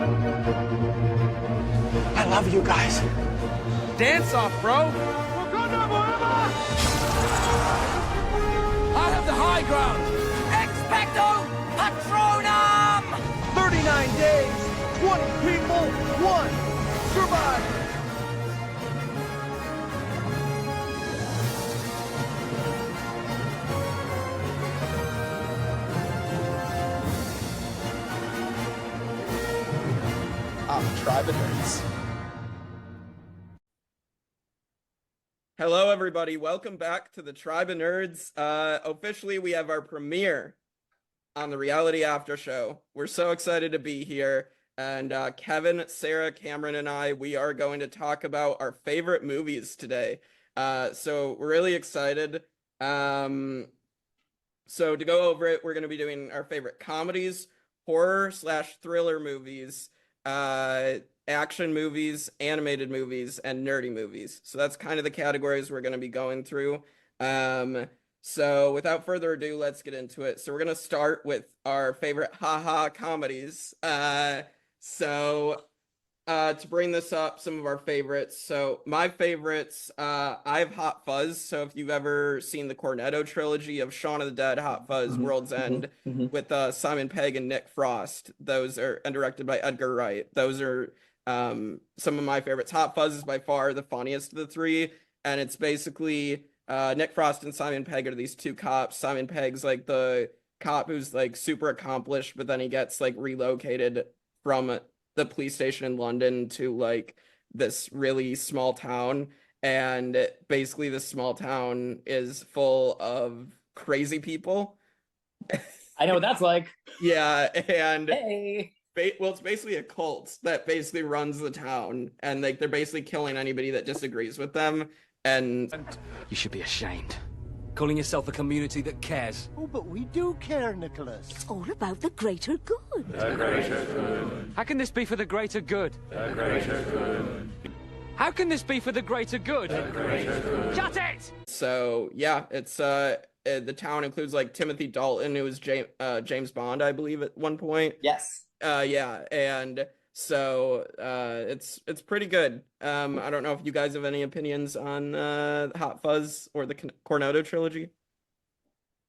I love you guys. Dance off, bro. I have the high ground. Expecto Patronum! 39 days, 20 people, 1 survivor. Tribe of Nerds. Hello, everybody. Welcome back to the Tribe of Nerds. Officially, we have our premiere on the Reality After Show. We're so excited to be here. And Kevin, Sarah, Cameron, and I, we are going to talk about our favorite movies today. So we're really excited. So to go over it, we're going to be doing our favorite comedies, horror/thriller movies, action movies, animated movies, and nerdy movies. So that's kind of the categories we're going to be going through. So without further ado, let's get into it. So we're going to start with our favorite haha comedies. To bring this up, some of our favorites. So my favorites, I have Hot Fuzz. So if you've ever seen the Cornetto trilogy of Shaun of the Dead, Hot Fuzz, World's End, with Simon Pegg and Nick Frost, those are, and directed by Edgar Wright. Those are some of my favorites. Hot Fuzz is by far the funniest of the three, and it's basically Nick Frost and Simon Pegg are these two cops. Simon Pegg's like the cop who's like super accomplished, but then he gets like relocated from the police station in London to like this really small town, and basically this small town is full of crazy people. I know what that's like. Yeah, and Hey. well, it's basically a cult that basically runs the town, and like they're basically killing anybody that disagrees with them. And You should be ashamed. Calling yourself a community that cares. Oh, but we do care, Nicholas. It's all about the greater good. The greater good. How can this be for the greater good? The greater good. How can this be for the greater good? The greater good. Shut it! so yeah, it's the town includes like Timothy Dalton, who was James Bond, I believe, at one point. Yes. Yeah, and so it's pretty good. I don't know if you guys have any opinions on Hot Fuzz or the Cornetto trilogy.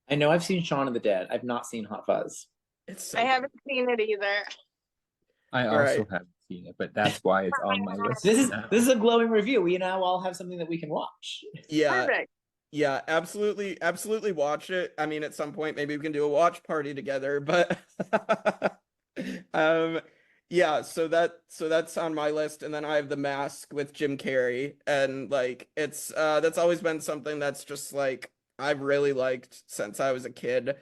I know I've seen Shaun of the Dead. I've not seen Hot Fuzz. It's so I haven't seen it either. I All also right. haven't seen it, but that's why it's on my list. This now. is a glowing review. We now all have something that we can watch. yeah, Perfect. yeah, absolutely watch it. I mean, at some point maybe we can do a watch party together, but yeah, so that's on my list, and then I have The Mask with Jim Carrey, and like it's that's always been something that's just like I've really liked since I was a kid.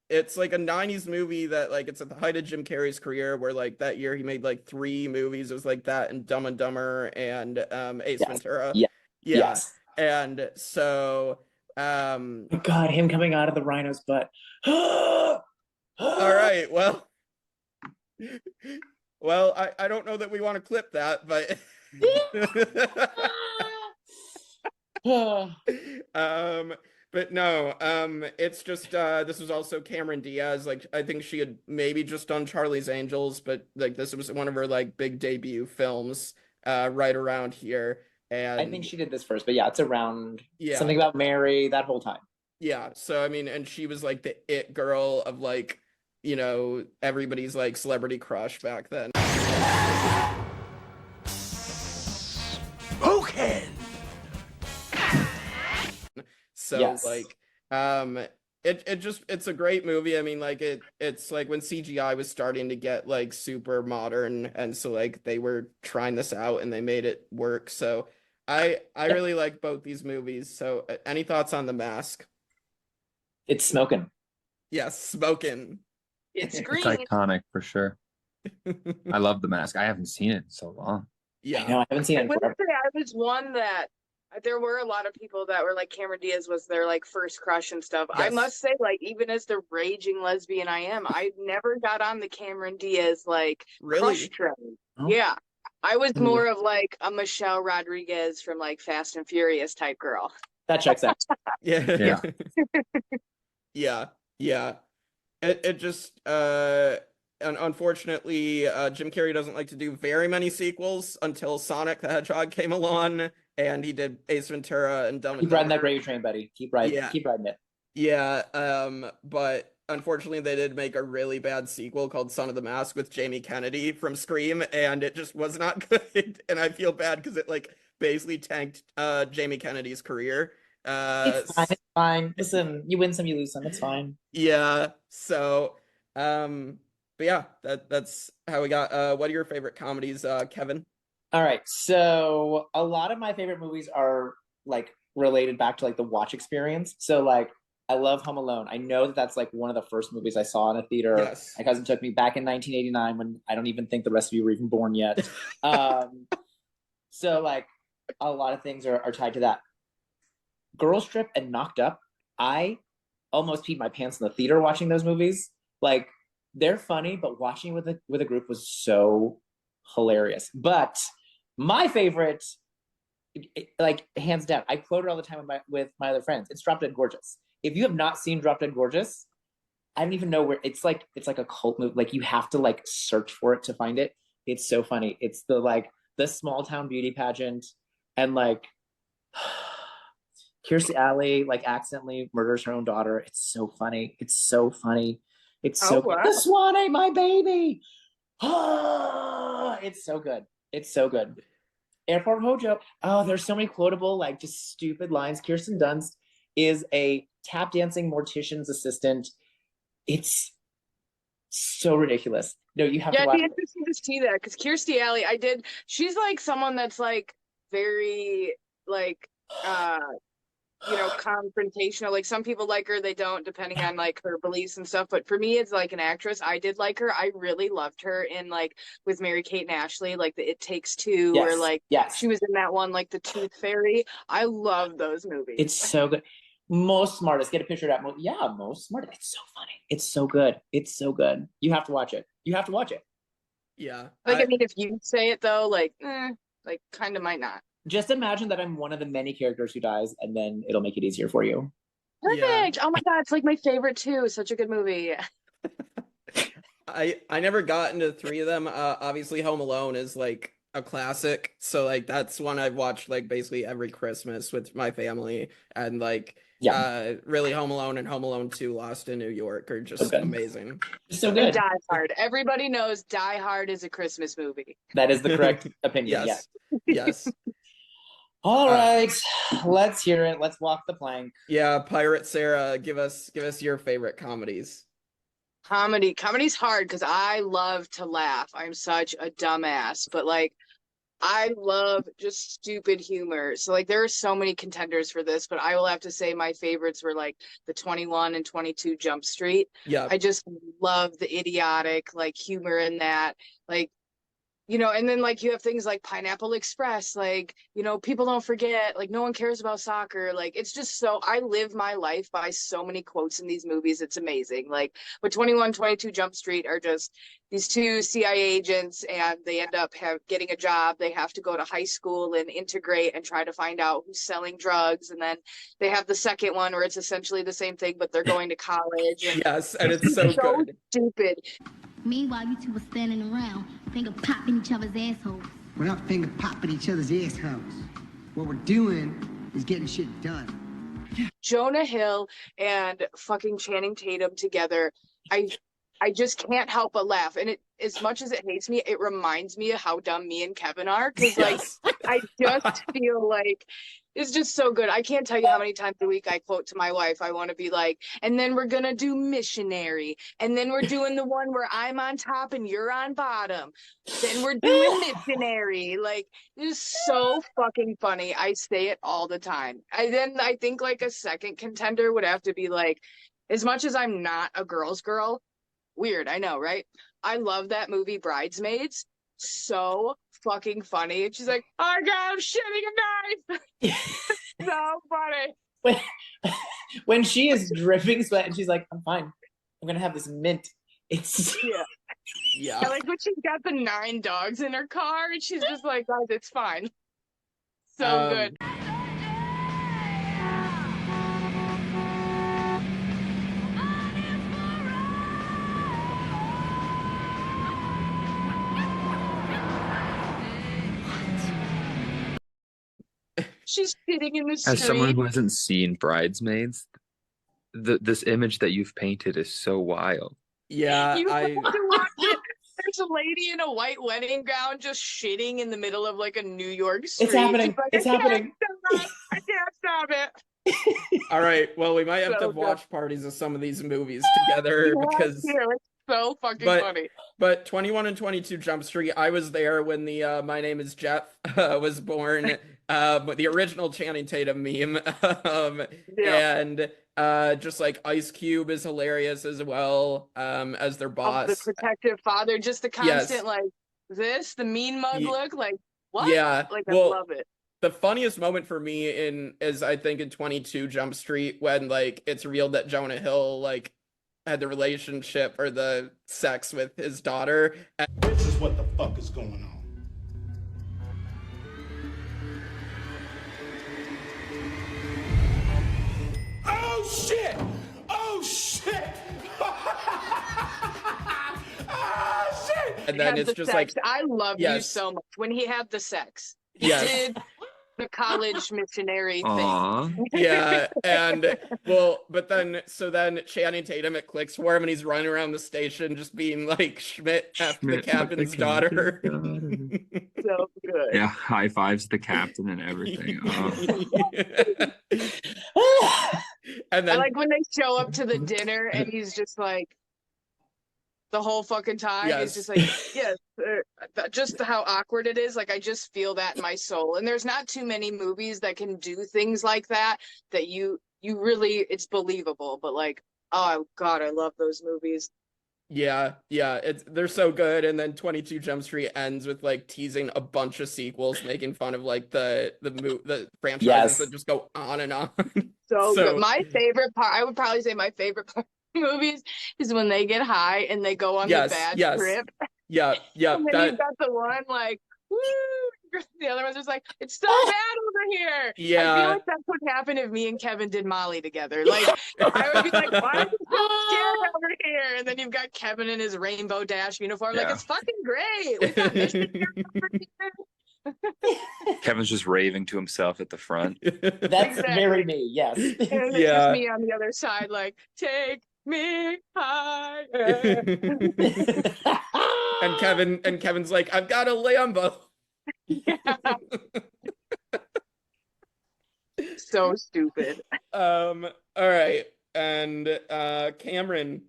It's like a 90s movie that like it's at the height of Jim Carrey's career, where like that year he made like 3 movies. It was like that and Dumb and Dumber and Ace Yes. Ventura. Yeah. Yeah. Yes. And so Oh God, him coming out of the rhino's butt. all right, well I don't know that we want to clip that, but but no, it's just this was also Cameron Diaz. Like I think she had maybe just done Charlie's Angels, but like this was one of her like big debut films right around here. And I think she did this first, but yeah, it's around Yeah. something about Mary that whole time. Yeah, so I mean, and she was like the it girl of like, you know, everybody's like celebrity crush back then. Okay. So Yes. like it's a great movie. I mean, like it's like when CGI was starting to get like super modern, and so like they were trying this out and they made it work. So I really like both these movies. So any thoughts on The Mask? It's smoking. Yes, Smokin'. It's It's green. iconic for sure. I love The Mask. I haven't seen it in so long. Yeah. I know I haven't seen I it in wouldn't forever. say I was one that there were a lot of people that were like Cameron Diaz was their like first crush and stuff. I Yes. must say, like, even as the raging lesbian I am, I never got on the Cameron Diaz like Really? crush train. Oh. Yeah. I was Mhm. more of like a Michelle Rodriguez from like Fast and Furious type girl. That checks out. Yeah. Yeah. Yeah. Yeah. It just unfortunately, Jim Carrey doesn't like to do very many sequels until Sonic the Hedgehog came along, and he did Ace Ventura and Dumb and Keep riding that Dumber. gravy train, buddy. Keep riding. Yeah. Keep riding it. Yeah, but unfortunately they did make a really bad sequel called Son of the Mask with Jamie Kennedy from Scream, and it just was not good. And I feel bad because it like basically tanked Jamie Kennedy's career. It's fine. It's fine. Listen, you win some, you lose some. It's fine. Yeah. So, but yeah, that's how we got. What are your favorite comedies, Kevin? All right. So a lot of my favorite movies are like related back to like the watch experience. So like I love Home Alone. I know that that's like one of the first movies I saw in a theater. Yes. My cousin took me back in 1989 when I don't even think the rest of you were even born yet. So like a lot of things are tied to that. Girls Trip and Knocked Up. I almost peed my pants in the theater watching those movies. Like they're funny, but watching with a group was so hilarious. But my favorite, like hands down, I quote it all the time with my other friends. It's Drop Dead Gorgeous. If you have not seen Drop Dead Gorgeous, I don't even know where it's like a cult movie. Like you have to like search for it to find it. It's so funny. It's the small town beauty pageant, and like Kirstie Alley like accidentally murders her own daughter. It's so funny. It's so funny. It's so good. The swan ate my baby. It's so good. It's so good. Airport Hojo. Oh, there's so many quotable, like just stupid lines. Kirsten Dunst is a tap dancing mortician's assistant. It's so ridiculous. No, you have to watch. Yeah, it'd be interesting to see that because Kirstie Alley, she's like someone that's like very like confrontational. Like some people like her, they don't, depending on like her beliefs and stuff. But for me, it's like an actress. I did like her. I really loved her in like with Mary-Kate and Ashley, like the It Takes Two, or like she was in that one, like the Tooth Fairy. I love those movies. It's so good. Most Smartest. Get a picture of that. Yeah, Most Smartest. It's so funny. It's so good. It's so good. You have to watch it. You have to watch it. Yeah. Like I mean, if you say it though, like kind of might not. Just imagine that I'm one of the many characters who dies, and then it'll make it easier for you. Perfect. Yeah. Oh my god, it's like my favorite too. Such a good movie. I never got into three of them. Obviously Home Alone is like a classic, so like that's one I've watched like basically every Christmas with my family, and like really Home Alone and Home Alone 2 Lost in New York are just amazing. So good. Die Hard. Everybody knows Die Hard is a Christmas movie. That is the correct opinion. Yes. Yes. All right, let's hear it. Let's walk the plank. Yeah, Pirate Sarah, give us your favorite comedies. Comedy's hard because I love to laugh. I'm such a dumbass, but like I love just stupid humor. So like there are so many contenders for this, but I will have to say my favorites were like the 21 and 22 Jump Street. Yeah. I just love the idiotic like humor in that. Like, and then like you have things like Pineapple Express, like, people don't forget, like no one cares about soccer. Like it's just so, I live my life by so many quotes in these movies. It's amazing. Like, but 21, 22 Jump Street are just these two CIA agents, and they end up getting a job. They have to go to high school and integrate and try to find out who's selling drugs. And then they have the second one where it's essentially the same thing, but they're going to college. And yes, and it's so good. Stupid. Meanwhile, you two were standing around, finger popping each other's assholes. We're not finger popping each other's assholes. What we're doing is getting shit done. Jonah Hill and fucking Channing Tatum together, I just can't help but laugh. And it, as much as it hates me, it reminds me of how dumb me and Kevin are. Because like, I just feel like it's just so good. I can't tell you how many times a week I quote to my wife. I want to be like, and then we're going to do Missionary. And then we're doing the one where I'm on top and you're on bottom. Then we're doing Missionary. Like, it's so fucking funny. I say it all the time. I think like a second contender would have to be like, as much as I'm not a girl's girl, weird, I know, right? I love that movie Bridesmaids. So fucking funny. And she's like, oh my god, I'm shitting a knife. So funny. When she is dripping sweat and she's like, I'm fine. I'm gonna have this mint. It's yeah. Like when she's got the 9 dogs in her car and she's just like, guys, it's fine. So good. She's sitting in the As someone street. who hasn't seen Bridesmaids, this image that you've painted is so wild. Yeah, You have to watch it. There's a lady in a white wedding gown just shitting in the middle of like a New York street. It's happening. She's like, It's I happening. I can't stop it. All right. Well, we might have So to good. watch parties of some of these movies together because It's so fucking funny. But 21 and 22 Jump Street, I was there when the My Name is Jeff was born, the original Channing Tatum meme. And just like Ice Cube is hilarious as well, as their boss. The protective father, just the constant like the mean mug look, like what? Yeah. Like well, I love it. The funniest moment for me is I think in 22 Jump Street when like it's revealed that Jonah Hill like had the relationship or the sex with his daughter. This is what the fuck is going on. Oh shit! Oh shit! Oh shit! And then it's just like, I love you so much when he had the sex. He did the college missionary thing. Yeah, and but then Channing Tatum, it clicks for him and he's running around the station just being like Schmidt after the captain's daughter. So good. Yeah, high fives the captain and everything. And then I like when they show up to the dinner and he's just like the whole fucking time. He's just like, yes, just how awkward it is. Like I just feel that in my soul. And there's not too many movies that can do things like that you really, it's believable. But like, oh God, I love those movies. Yeah, they're so good. And then 22 Jump Street ends with like teasing a bunch of sequels, making fun of like the franchises that just go on and on. So good. My favorite part, I would probably say my favorite part of movies is when they get high and they go on the bad trip. Yeah. And then you've got the one like, woo! The other one's just like, it's so bad over here. Yeah. I feel like that's what happened if me and Kevin did Molly together. Like, I would be like, why is it so scared over here? And then you've got Kevin in his Rainbow Dash uniform. Like, it's fucking great. We got mission here over here. Kevin's just raving to himself at the front. That's very me, yes. And it's just me on the other side, like, take me higher. and Kevin's like, I've got a Lambo. Yeah. So stupid. All right. And Cameron,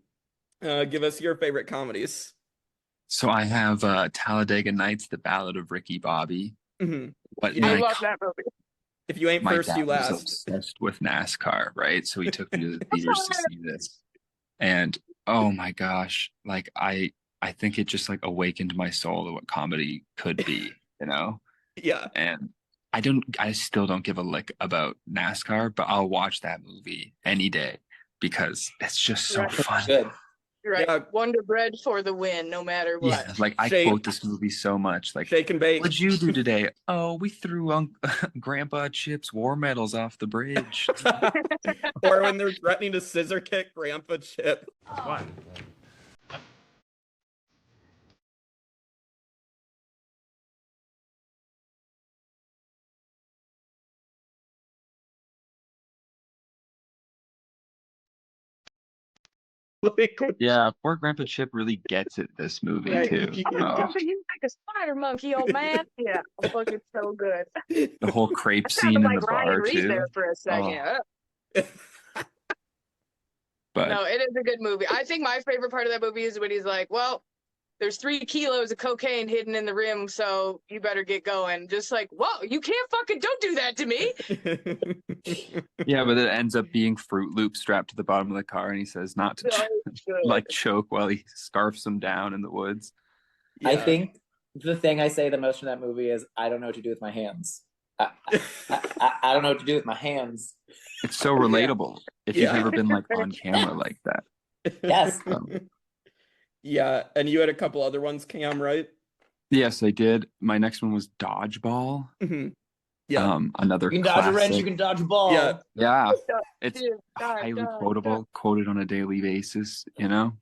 give us your favorite comedies. So I have Talladega Nights, The Ballad of Ricky Bobby. Mm-hmm. I love that movie. If you ain't first, you last. Was obsessed with NASCAR, right? So he took me to the theaters to see this, and oh my gosh, like I think it just like awakened my soul to what comedy could be, you know? Yeah. And I still don't give a lick about NASCAR, but I'll watch that movie any day because it's just so fun. Good. Right. Yeah. Wonder Bread for the win, no matter what. Yeah, like I quote this movie so much. Like, shake and bake. What'd you do today? Oh, we threw Grandpa Chip's war medals off the bridge. Or when they're threatening to scissor kick Grandpa Chip. What? Yeah, poor Grandpa Chip really gets it this movie too. You like a spider monkey, old man. Yeah, fucking so good. The whole crepe scene in like the Ryan bar Reed too. There for a second. But no, it is a good movie. I think my favorite part of that movie is when he's like, well, there's 3 kilos of cocaine hidden in the rim, so you better get going. Just like, whoa, you can't don't do that to me. Yeah, but it ends up being Fruit Loops strapped to the bottom of the car, and he says not to like choke while he scarfs him down in the woods. Yeah. I think the thing I say the most from that movie is I don't know what to do with my hands. I don't know what to do with my hands. It's so relatable if you've ever been like on camera like that. Yes. Yeah, and you had a couple other ones, Cam, right? Yes, I did. My next one was Dodgeball. Mm-hmm. Yeah. Another you can classic. dodge a wrench, you can dodge a ball. Yeah. It's highly quotable, quoted on a daily basis, you know?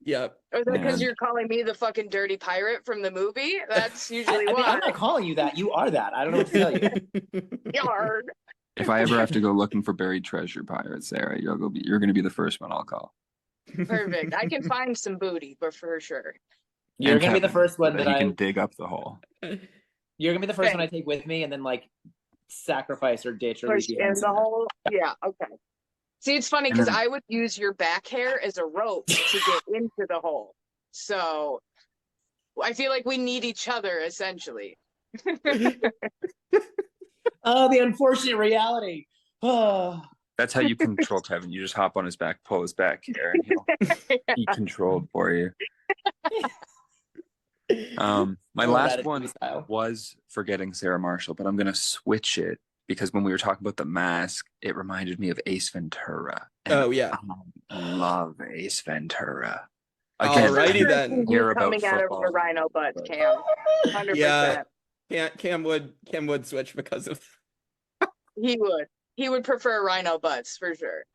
Yep. Or is that because And- you're calling me the fucking dirty pirate from the movie? That's usually I mean, why. I'm not calling you that. You are that. I don't know what to tell you. Yard. If I ever have to go looking for buried treasure pirates, Sarah, you're going to be the first one I'll call. Perfect. I can find some booty, but for sure. You're And gonna be the Kevin, first so one that that he can I. dig up the hole. You're gonna be the first one I take with me, and then like sacrifice or ditch or Push leave in behind. the hole. Yeah, okay. See, it's funny And because then- I would use your back hair as a rope to get into the hole. So I feel like we need each other essentially. Oh, the unfortunate reality. Oh. That's how you control Kevin. You just hop on his back, pull his back hair, and he'll be controlled for you. My Or last Ratatouille one style. was Forgetting Sarah Marshall, but I'm gonna switch it because when we were talking about the mask, it reminded me of Ace Ventura. And Oh, yeah. I love Ace Ventura. Again, Alrighty then. Hear about Coming out of football. the rhino butt, Cam. 100%. Yeah. Cam would switch because of He would. He would prefer rhino butts for sure.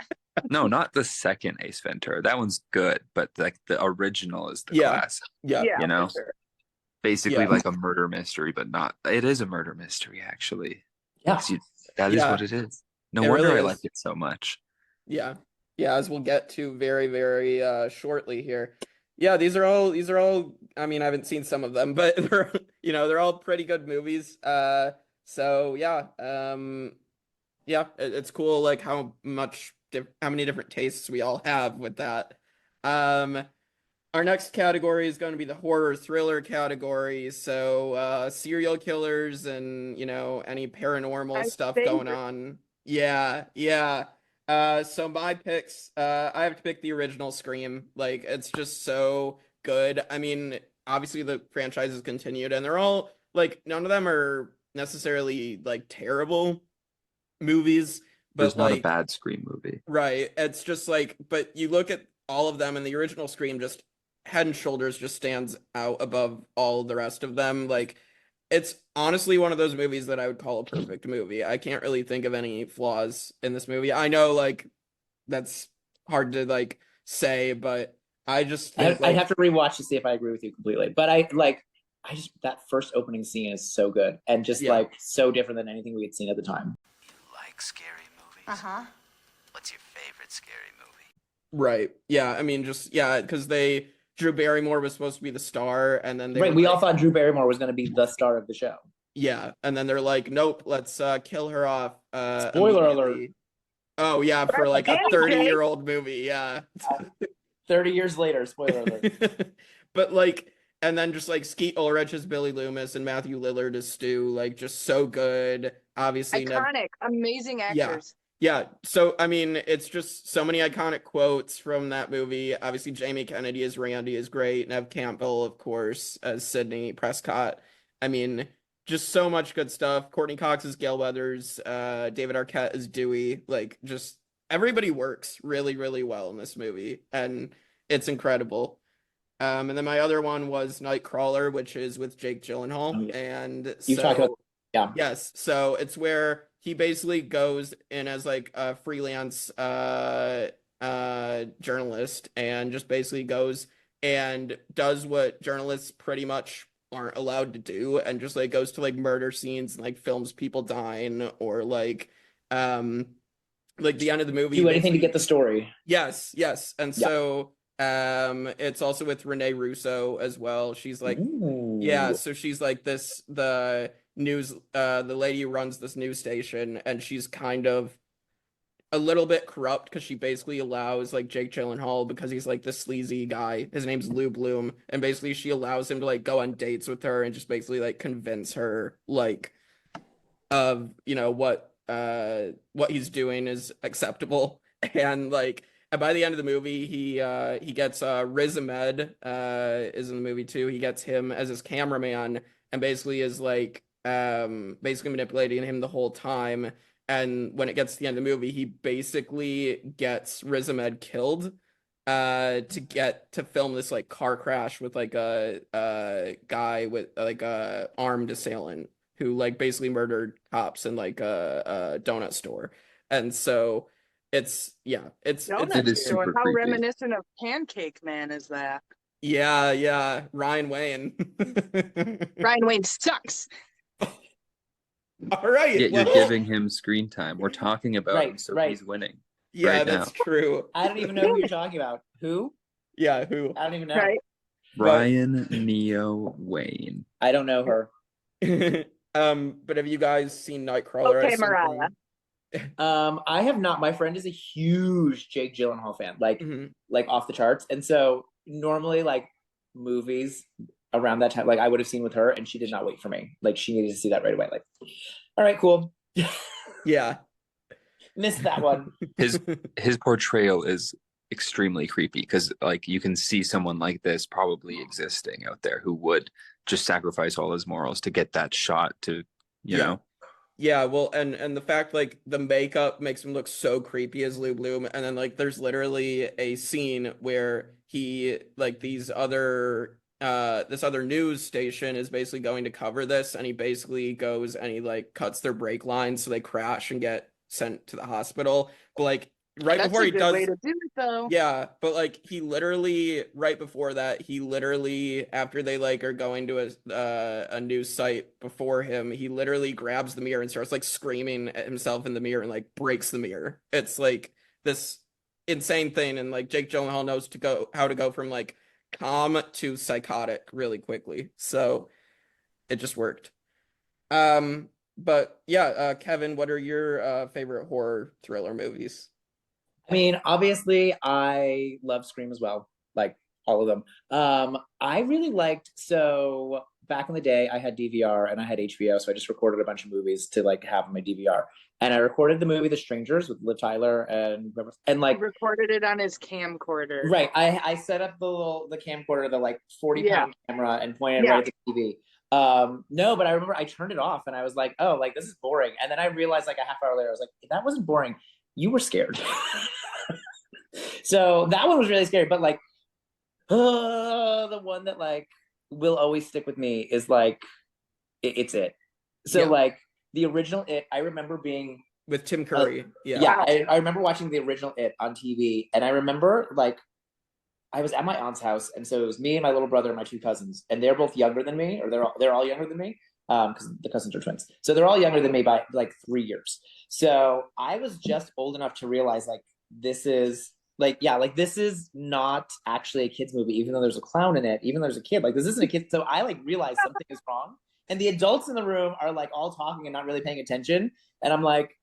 No, not the second Ace Ventura. That one's good, but like the original is the Yeah. classic. Yeah. You know, for sure. basically Yeah. like a murder mystery, but not. It is a murder mystery, actually. Yeah. 'Cause that is Yeah. what it is. No It wonder really I is. like it so much. Yeah. Yeah, as we'll get to very, very shortly here. Yeah, these are all I mean, I haven't seen some of them, but they're all pretty good movies. So yeah, it's cool like how many different tastes we all have with that. Our next category is going to be the horror thriller category. So serial killers and any paranormal My stuff favorite. going on. Yeah. So my picks, I have to pick the original Scream. Like it's just so good. I mean, obviously the franchise has continued and they're all like none of them are necessarily like terrible movies, There's but not a like bad Scream movie. right. It's just like, but you look at all of them and the original Scream just head and shoulders just stands out above all the rest of them. Like it's honestly one of those movies that I would call a perfect movie. I can't really think of any flaws in this movie. I know like that's hard to like say, but I just think I'd have to rewatch to see if I agree with you completely. But I just that first opening scene is so good and just Yeah. like so different than anything we had seen at the time. Like scary movies? Uh-huh. What's your favorite scary movie? right. Yeah, I mean just because Drew Barrymore was supposed to be the star and then they Right, were we all like- thought Drew Barrymore was going to be the star of the show. yeah, and then they're like, nope, let's kill her off. Spoiler alert. immediately. Oh yeah, for like a Damn, 30-year-old movie, yeah. 30 years later, spoiler alert. But like, and then just like Skeet Ulrich as Billy Loomis and Matthew Lillard as Stu, like just so good. Obviously, Iconic, amazing actors. yeah. So I mean, it's just so many iconic quotes from that movie. Obviously, Jamie Kennedy as Randy is great. Nev Campbell, of course, as Sidney Prescott. I mean, just so much good stuff. Courtney Cox as Gail Weathers. David Arquette as Dewey. Like, just everybody works really, really well in this movie, and it's incredible. And then my other one was Nightcrawler, which is with Jake Gyllenhaal. Oh, yeah. And You so, talked about yeah. yes, so it's where he basically goes in as like a freelance journalist and just basically goes and does what journalists pretty much aren't allowed to do and just like goes to like murder scenes and like films people dying or like the end of the movie. Do anything to basically- get the story. Yes. And Yeah. so it's also with Renee Russo as well. She's like Ooh. yeah, so she's like the lady who runs this news station, and she's kind of a little bit corrupt because she basically allows like Jake Gyllenhaal, because he's like the sleazy guy. His name's Lou Bloom, and basically she allows him to like go on dates with her and just basically like convince her like of what he's doing is acceptable. And like by the end of the movie, he gets Riz Ahmed is in the movie too. He gets him as his cameraman and basically is like basically manipulating him the whole time. And when it gets to the end of the movie, he basically gets Riz Ahmed killed to film this like car crash with like a guy with like a armed assailant who like basically murdered cops in like a donut store. And so It's Donut is Hero. super How creepy. reminiscent of Pancake Man is that? yeah, Ryan Wayne. Ryan Wayne sucks. All right, Yet you're well, giving him screen time. We're talking about him, Right, so right. he's winning. yeah, right that's now. true. I don't even know who you're talking about. Who? Yeah, who? I don't even know. Right. Ryan Neo Wayne. I don't know her. But have you guys seen Nightcrawler? I Okay, assume Mariah. I have not. My friend is a huge Jake Gyllenhaal fan, Mhm. like off the charts. And so normally, like movies around that time, like I would have seen with her, and she did not wait for me. Like she needed to see that right away. Like, all right, cool. Yeah. Missed that one. His portrayal is extremely creepy because like you can see someone like this probably existing out there who would just sacrifice all his morals to get that shot to you know. Yeah, well, and the fact like the makeup makes him look so creepy as Lou Bloom, and then like there's literally a scene where he like this other news station is basically going to cover this, and he basically goes and he like cuts their brake lines so they crash and get sent to the hospital. But like right That's before a he good does, way to do it, though. yeah, but like he literally right before that, he literally after they like are going to a news site before him, he literally grabs the mirror and starts like screaming at himself in the mirror and like breaks the mirror. It's like this insane thing, and like Jake Gyllenhaal knows how to go from like calm to psychotic really quickly. So it just worked. But yeah, Kevin, what are your favorite horror thriller movies? I mean, obviously, I love Scream as well, like all of them. I really liked, so back in the day, I had DVR and I had HBO, so I just recorded a bunch of movies to like have on my DVR. And I recorded the movie The Strangers with Liv Tyler and like He recorded it on his camcorder. right. I set up the camcorder, the like 40-pound camera, and pointed right at the TV. No, but I remember I turned it off and I was like, oh, like this is boring. And then I realized like a half hour later, I was like, that wasn't boring. You were scared. So that one was really scary, but like the one that like will always stick with me is like it's it. So like the original It, I remember being with Tim Curry. I remember watching the original It on TV, and I remember like I was at my aunt's house, and so it was me and my little brother and my two cousins, and they're both younger than me, or they're all younger than me, because the cousins are twins, so they're all younger than me by like 3 years. So I was just old enough to realize like this is this is not actually a kid's movie, even though there's a clown in it, even though there's a kid. Like this isn't a kid. So I like realized something is wrong, and the adults in the room are like all talking and not really paying attention, and I'm like,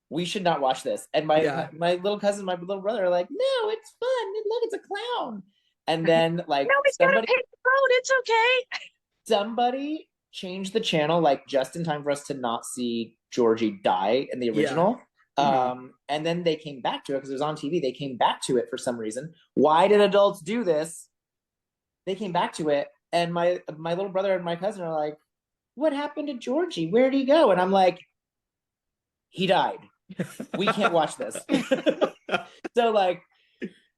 we should not watch this. And my little cousin, my little brother are like, no, it's fun. Look, it's a clown. And then like no, he's gotta pay the road. It's okay. Somebody changed the channel like just in time for us to not see Georgie die in the original. And then they came back to it because it was on TV. They came back to it for some reason. Why did adults do this? They came back to it, and my little brother and my cousin are like, what happened to Georgie? Where'd he go? And I'm like, he died. We can't watch this. So like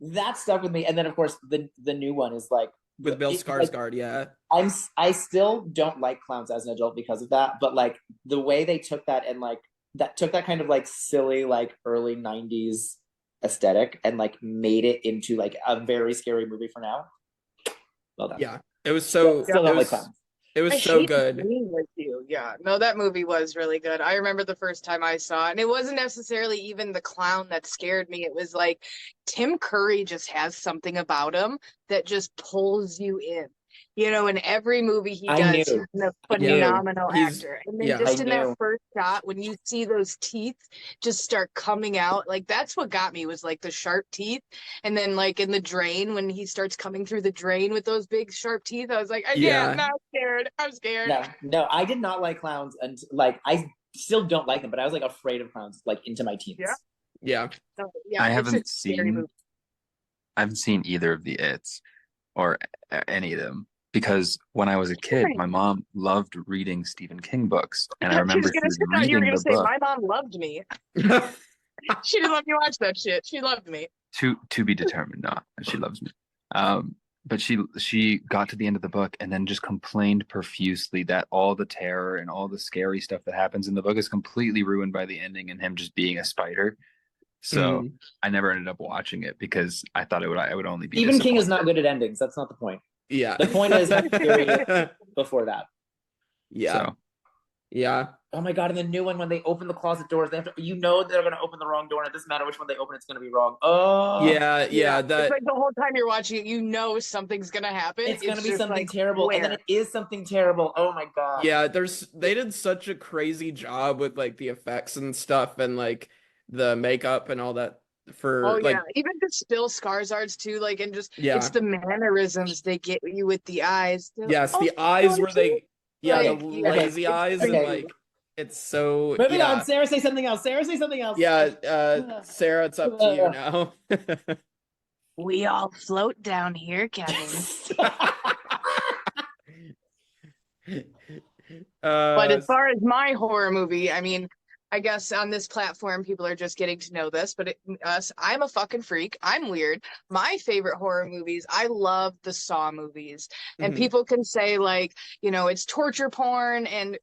that stuck with me. And then of course the new one is like with Bill Skarsgård. Like, I still don't like clowns as an adult because of that, but like the way they took that and like that took that kind of like silly like early 90s aesthetic and like made it into like a very scary movie for now. Well done. Yeah, it was so still don't like clowns. It was so good. With you. Yeah, no, that movie was really good. I remember the first time I saw it, and it wasn't necessarily even the clown that scared me. It was like Tim Curry just has something about him that just pulls you in. You know, in every movie he does, he's a phenomenal actor. And then just in that first shot, when you see those teeth just start coming out, like that's what got me, was like the sharp teeth. And then like in the drain, when he starts coming through the drain with those big sharp teeth, I was like, I'm scared. I'm scared. No, I did not like clowns, and like I still don't like them, but I was like afraid of clowns like into my teens. I haven't seen either of the It's or any of them. Because when I was a kid, my mom loved reading Stephen King books, and I remember she was reading the book. My mom loved me. She didn't let me watch that shit. She loved me. To be determined, not she loves me. But she got to the end of the book and then just complained profusely that all the terror and all the scary stuff that happens in the book is completely ruined by the ending and him just being a spider. So I never ended up watching it because I thought I would only be Stephen King is disappointed. not good at endings. That's not the point. Yeah. The point is how serious before that. Yeah. So Yeah. Oh my god! And the new one, when they open the closet doors, they have to. You know they're going to open the wrong door, and it doesn't matter which one they open; it's going to be wrong. Oh, Yeah. It's like the whole time you're watching it, you know something's gonna happen. It's going to be just something like, terrible, and then it is something terrible. Oh my god! Yeah, they did such a crazy job with like the effects and stuff and like the makeup and all that for like even just Bill Skarsgård's too, like, and just Yeah. it's the mannerisms they get you with the eyes. Yes, the eyes where they the Like, lazy eyes and like it's so Moving on. Sarah, say something else. Sarah, say something else. Yeah, Sarah, it's up to you now. We all float down here, Kevin. But as far as my horror movie, I mean, I guess on this platform, people are just getting to know this, but I'm a fucking freak. I'm weird. My favorite horror movies, I love the Saw movies. And people can say, like, you know, it's torture porn, and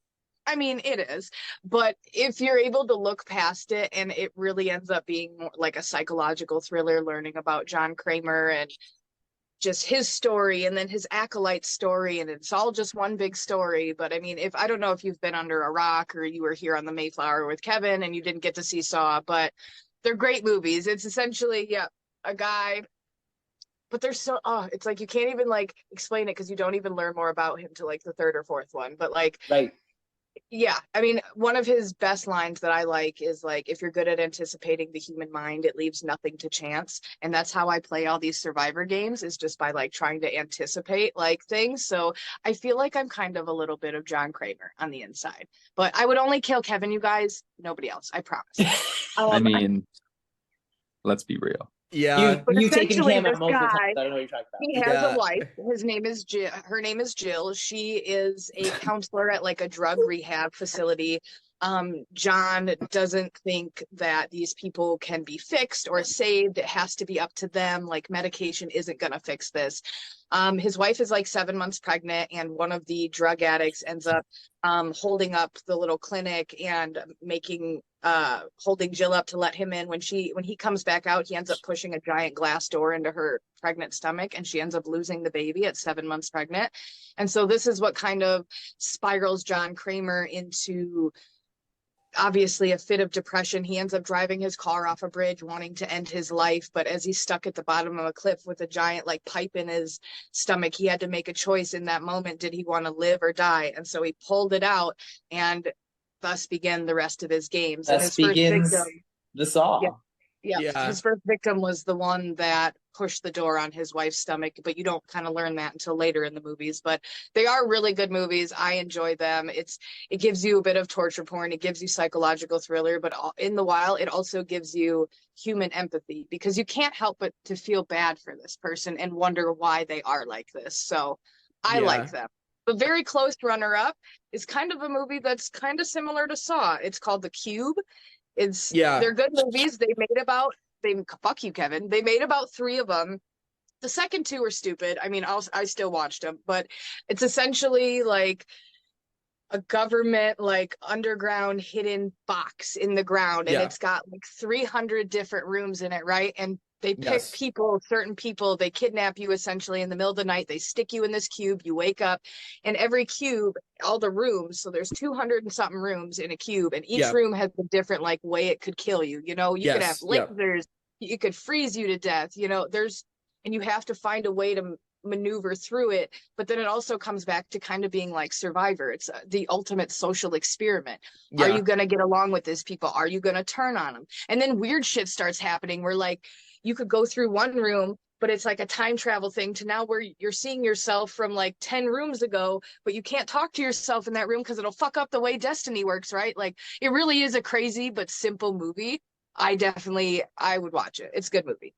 I mean, it is. But if you're able to look past it and it really ends up being more like a psychological thriller, learning about John Kramer and just his story and then his acolyte story, and it's all just one big story. But I mean, I don't know if you've been under a rock or you were here on the Mayflower with Kevin and you didn't get to see Saw, but they're great movies. It's essentially a guy, but they're so it's like you can't even like explain it because you don't even learn more about him till like the third or fourth one. But like, right. Yeah, I mean, one of his best lines that I like is like, if you're good at anticipating the human mind, it leaves nothing to chance. And that's how I play all these survivor games, is just by like trying to anticipate like things. So I feel like I'm kind of a little bit of John Kramer on the inside, but I would only kill Kevin, you guys, nobody else, I promise. I mean, let's be real. Yeah, you've taken essentially him out this most of the time. guy, I don't know what you're talking about. he has a wife. His name is Jill. Her name is Jill. She is a counselor at like a drug rehab facility. John doesn't think that these people can be fixed or saved. It has to be up to them. Like, medication isn't going to fix this. His wife is like 7 months pregnant, and one of the drug addicts ends up holding up the little clinic and holding Jill up to let him in. When he comes back out, he ends up pushing a giant glass door into her pregnant stomach, and she ends up losing the baby at 7 months pregnant. And so this is what kind of spirals John Kramer into obviously a fit of depression. He ends up driving his car off a bridge wanting to end his life, but as he's stuck at the bottom of a cliff with a giant like pipe in his stomach, he had to make a choice in that moment. Did he want to live or die? And so he pulled it out, and thus began the rest of his games. Thus and his first begins victim, the Saw. Yeah, his first victim was the one that pushed the door on his wife's stomach, but you don't kind of learn that until later in the movies. But they are really good movies. I enjoy them. It gives you a bit of torture porn. It gives you psychological thriller, but in the while, it also gives you human empathy, because you can't help but to feel bad for this person and wonder why they are like this. So I like them. The very close runner-up is kind of a movie that's kind of similar to Saw. It's called The Cube. They're good movies. Fuck you, Kevin. They made about 3 of them. The second 2 are stupid. I mean, I still watched them, but it's essentially like a government like underground hidden box in the ground, and it's got like 300 different rooms in it, right? And they pick certain people, they kidnap you essentially in the middle of the night. They stick you in this cube, you wake up, and every cube, all the rooms, so there's 200 and something rooms in a cube, and each room has a different like way it could kill you. You know, you could have lasers, it could freeze you to death, you know, and you have to find a way to maneuver through it. But then it also comes back to kind of being like Survivor. It's the ultimate social experiment. Are you going to get along with these people? Are you going to turn on them? And then weird shit starts happening where like you could go through one room, but it's like a time travel thing to now where you're seeing yourself from like 10 rooms ago, but you can't talk to yourself in that room because it'll fuck up the way destiny works, right? Like, it really is a crazy but simple movie. I would watch it. It's a good movie.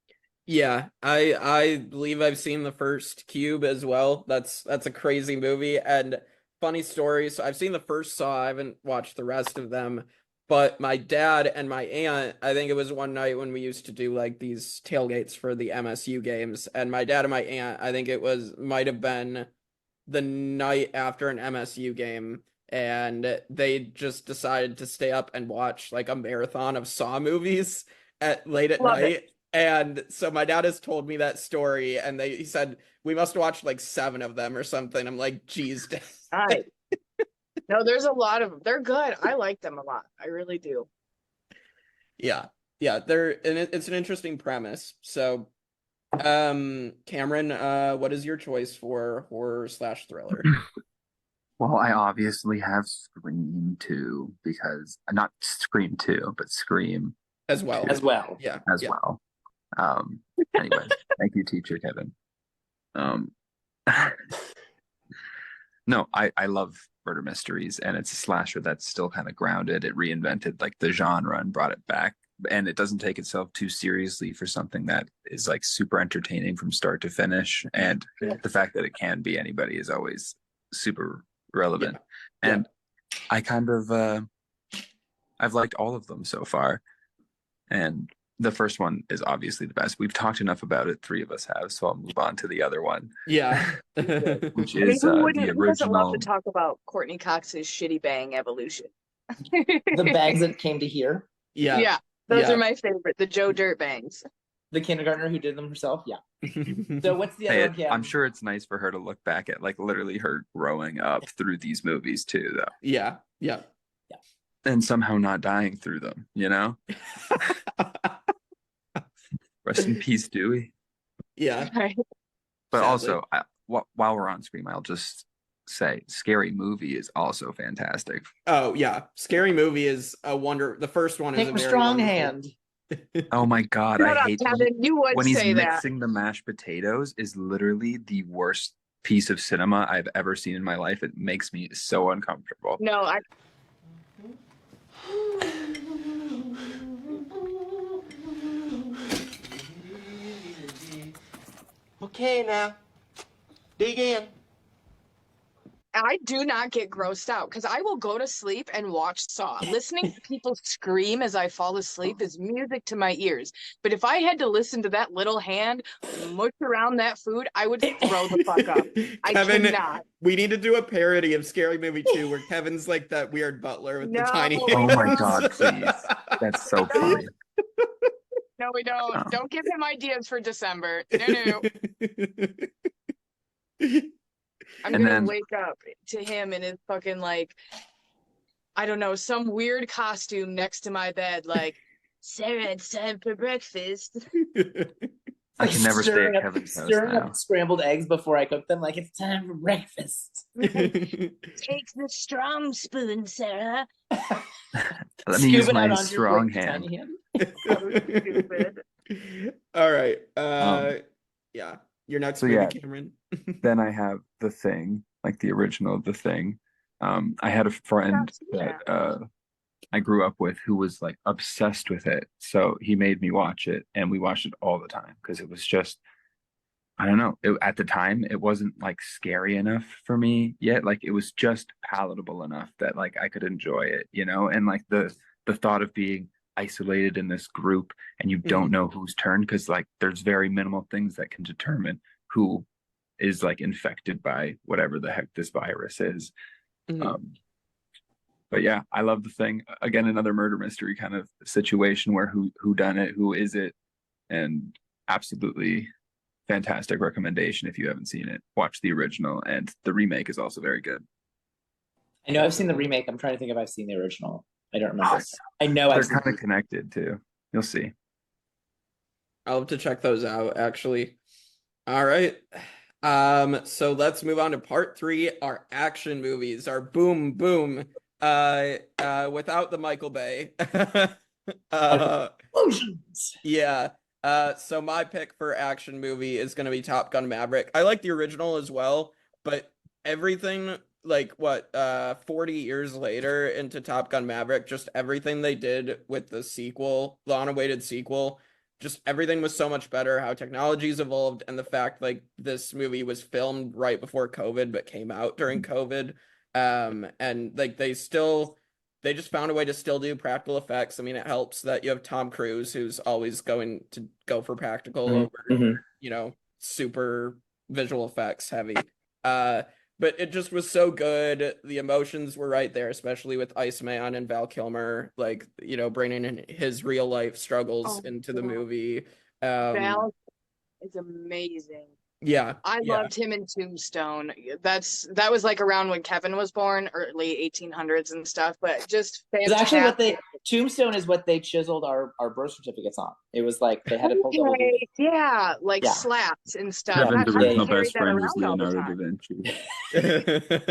Yeah, I believe I've seen the first Cube as well. That's a crazy movie. And funny story, so I've seen the first Saw, I haven't watched the rest of them. But my dad and my aunt, I think it was one night when we used to do like these tailgates for the MSU games, and my dad and my aunt, I think might have been the night after an MSU game, and they just decided to stay up and watch like a marathon of Saw movies. at late at Love night. it. And so my dad has told me that story, and he said we must watch like 7 of them or something. I'm like, geez. All right. No, there's a lot of them. They're good. I like them a lot. I really do. Yeah. Yeah, it's an interesting premise. So Cameron, what is your choice for horror/thriller? Well, I obviously have Scream 2 because not Scream 2, but Scream As well. 2 As well. Yeah. as well. Anyway, thank you, teacher Kevin. No, I love murder mysteries, and it's a slasher that's still kind of grounded. It reinvented like the genre and brought it back, and it doesn't take itself too seriously for something that is like super entertaining from start to finish. And the fact that it can be anybody is always super relevant. Yeah. And I kind of I've liked all of them so far, and the first one is obviously the best. We've talked enough about it, 3 of us have, so I'll move on to the other one. Yeah. Which I mean, is who the doesn't love original. to talk about Courtney Cox's shitty bang evolution? The bags that came to here. Yeah. Yeah, those are my favorite. The Joe Dirt bangs. The kindergartner who did them herself. Yeah. So what's the other Hey, one, Cam? I'm sure it's nice for her to look back at like literally her growing up through these movies too, though. Yeah. And somehow not dying through them, you know? Rest in peace, Dewey. Yeah. Right. But Sadly. also, while we're on Scream, I'll just say Scary Movie is also fantastic. Oh yeah, Scary Movie is a wonder. The first one is Take a my very strong wonderful- hand. Oh my God, Shut I up, hate Kevin. You would when he's say that. mixing the mashed potatoes is literally the worst piece of cinema I've ever seen in my life. It makes me so uncomfortable. No, I. Okay, now. Dig in. I do not get grossed out because I will go to sleep and watch Saw. Listening to people scream as I fall asleep is music to my ears. But if I had to listen to that little hand mush around that food, I would throw the fuck up. I Kevin, cannot. we need to do a parody of Scary Movie 2 where Kevin's like that weird butler with the No. tiny. Oh my God, please. That's so funny. No, we don't. Oh. Don't give him ideas for December. No. I'm And gonna then- wake up to him in his fucking like, I don't know, some weird costume next to my bed, like, Sarah, it's time for breakfast. I can never stay Stirring at up- Kevin's house Stirring now. up scrambled eggs before I cook them, like it's time for breakfast. Take the strong spoon, Sarah. Let me use Scoop it my out onto your strong great hand. tiny hand. So stupid. All right. Yeah. Your next So movie, yeah. Cameron. Then I have The Thing, like the original The Thing. I had a friend that I grew up with who was like obsessed with it. So he made me watch it, and we watched it all the time because it was just, I don't know. At the time, it wasn't like scary enough for me yet. Like it was just palatable enough that like I could enjoy it, you know? And like the thought of being isolated in this group and you don't know whose turn, because like there's very minimal things that can determine who is like infected by whatever the heck this virus is. But yeah, I love The Thing. Again, another murder mystery kind of situation where who done it, who is it, and absolutely fantastic recommendation if you haven't seen it. Watch the original, and the remake is also very good. I know I've seen the remake. I'm trying to think if I've seen the original. I don't remember. I know They're I've seen kind of connected too. You'll see. I'll have to check those out, actually. All right. So let's move on to part 3, our action movies, our boom boom. Without the Michael Bay. Explosions. Yeah. So my pick for action movie is gonna be Top Gun Maverick. I like the original as well, but everything like 40 years later into Top Gun Maverick, just everything they did with the sequel, the unawaited sequel, just everything was so much better. How technology's evolved, and the fact like this movie was filmed right before COVID but came out during COVID. And like they just found a way to still do practical effects. I mean, it helps that you have Tom Cruise, who's always going to go for practical over, you know, super visual effects heavy. but it just was so good. The emotions were right there, especially with Iceman and Val Kilmer, like, you know, bringing in his real life struggles into the movie. Val is amazing. Yeah, I loved him in Tombstone. That was like around when Kevin was born, early 1800s and stuff, but just It's fantastic. actually Tombstone is what they chiseled our birth certificates on. It was like they had a full double digit. Yeah, like Yeah. slaps and stuff. Kevin's How do you original carry best that friend was around all the Leonardo time? da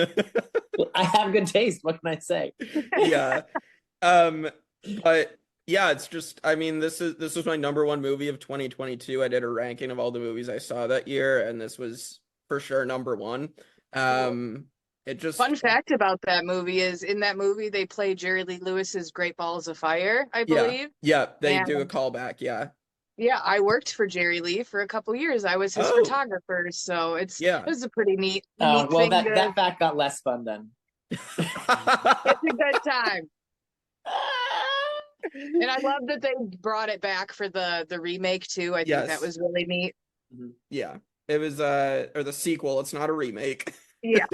Vinci. I have good taste. What can I say? Yeah. But yeah, it's just, I mean, this was my number one movie of 2022. I did a ranking of all the movies I saw that year, and this was for sure number one. It just Fun fact about that movie is in that movie they play Jerry Lee Lewis's Great Balls of Fire, I believe. Yeah, they And do a callback, yeah. yeah, I worked for Jerry Lee for a couple years. I was his photographer, so it was a pretty neat Well, thing. that fact got less fun then. It's a good time. And I love that they brought it back for the remake too. I think that was really neat. Yeah. It was or the sequel, it's not a remake. Yeah.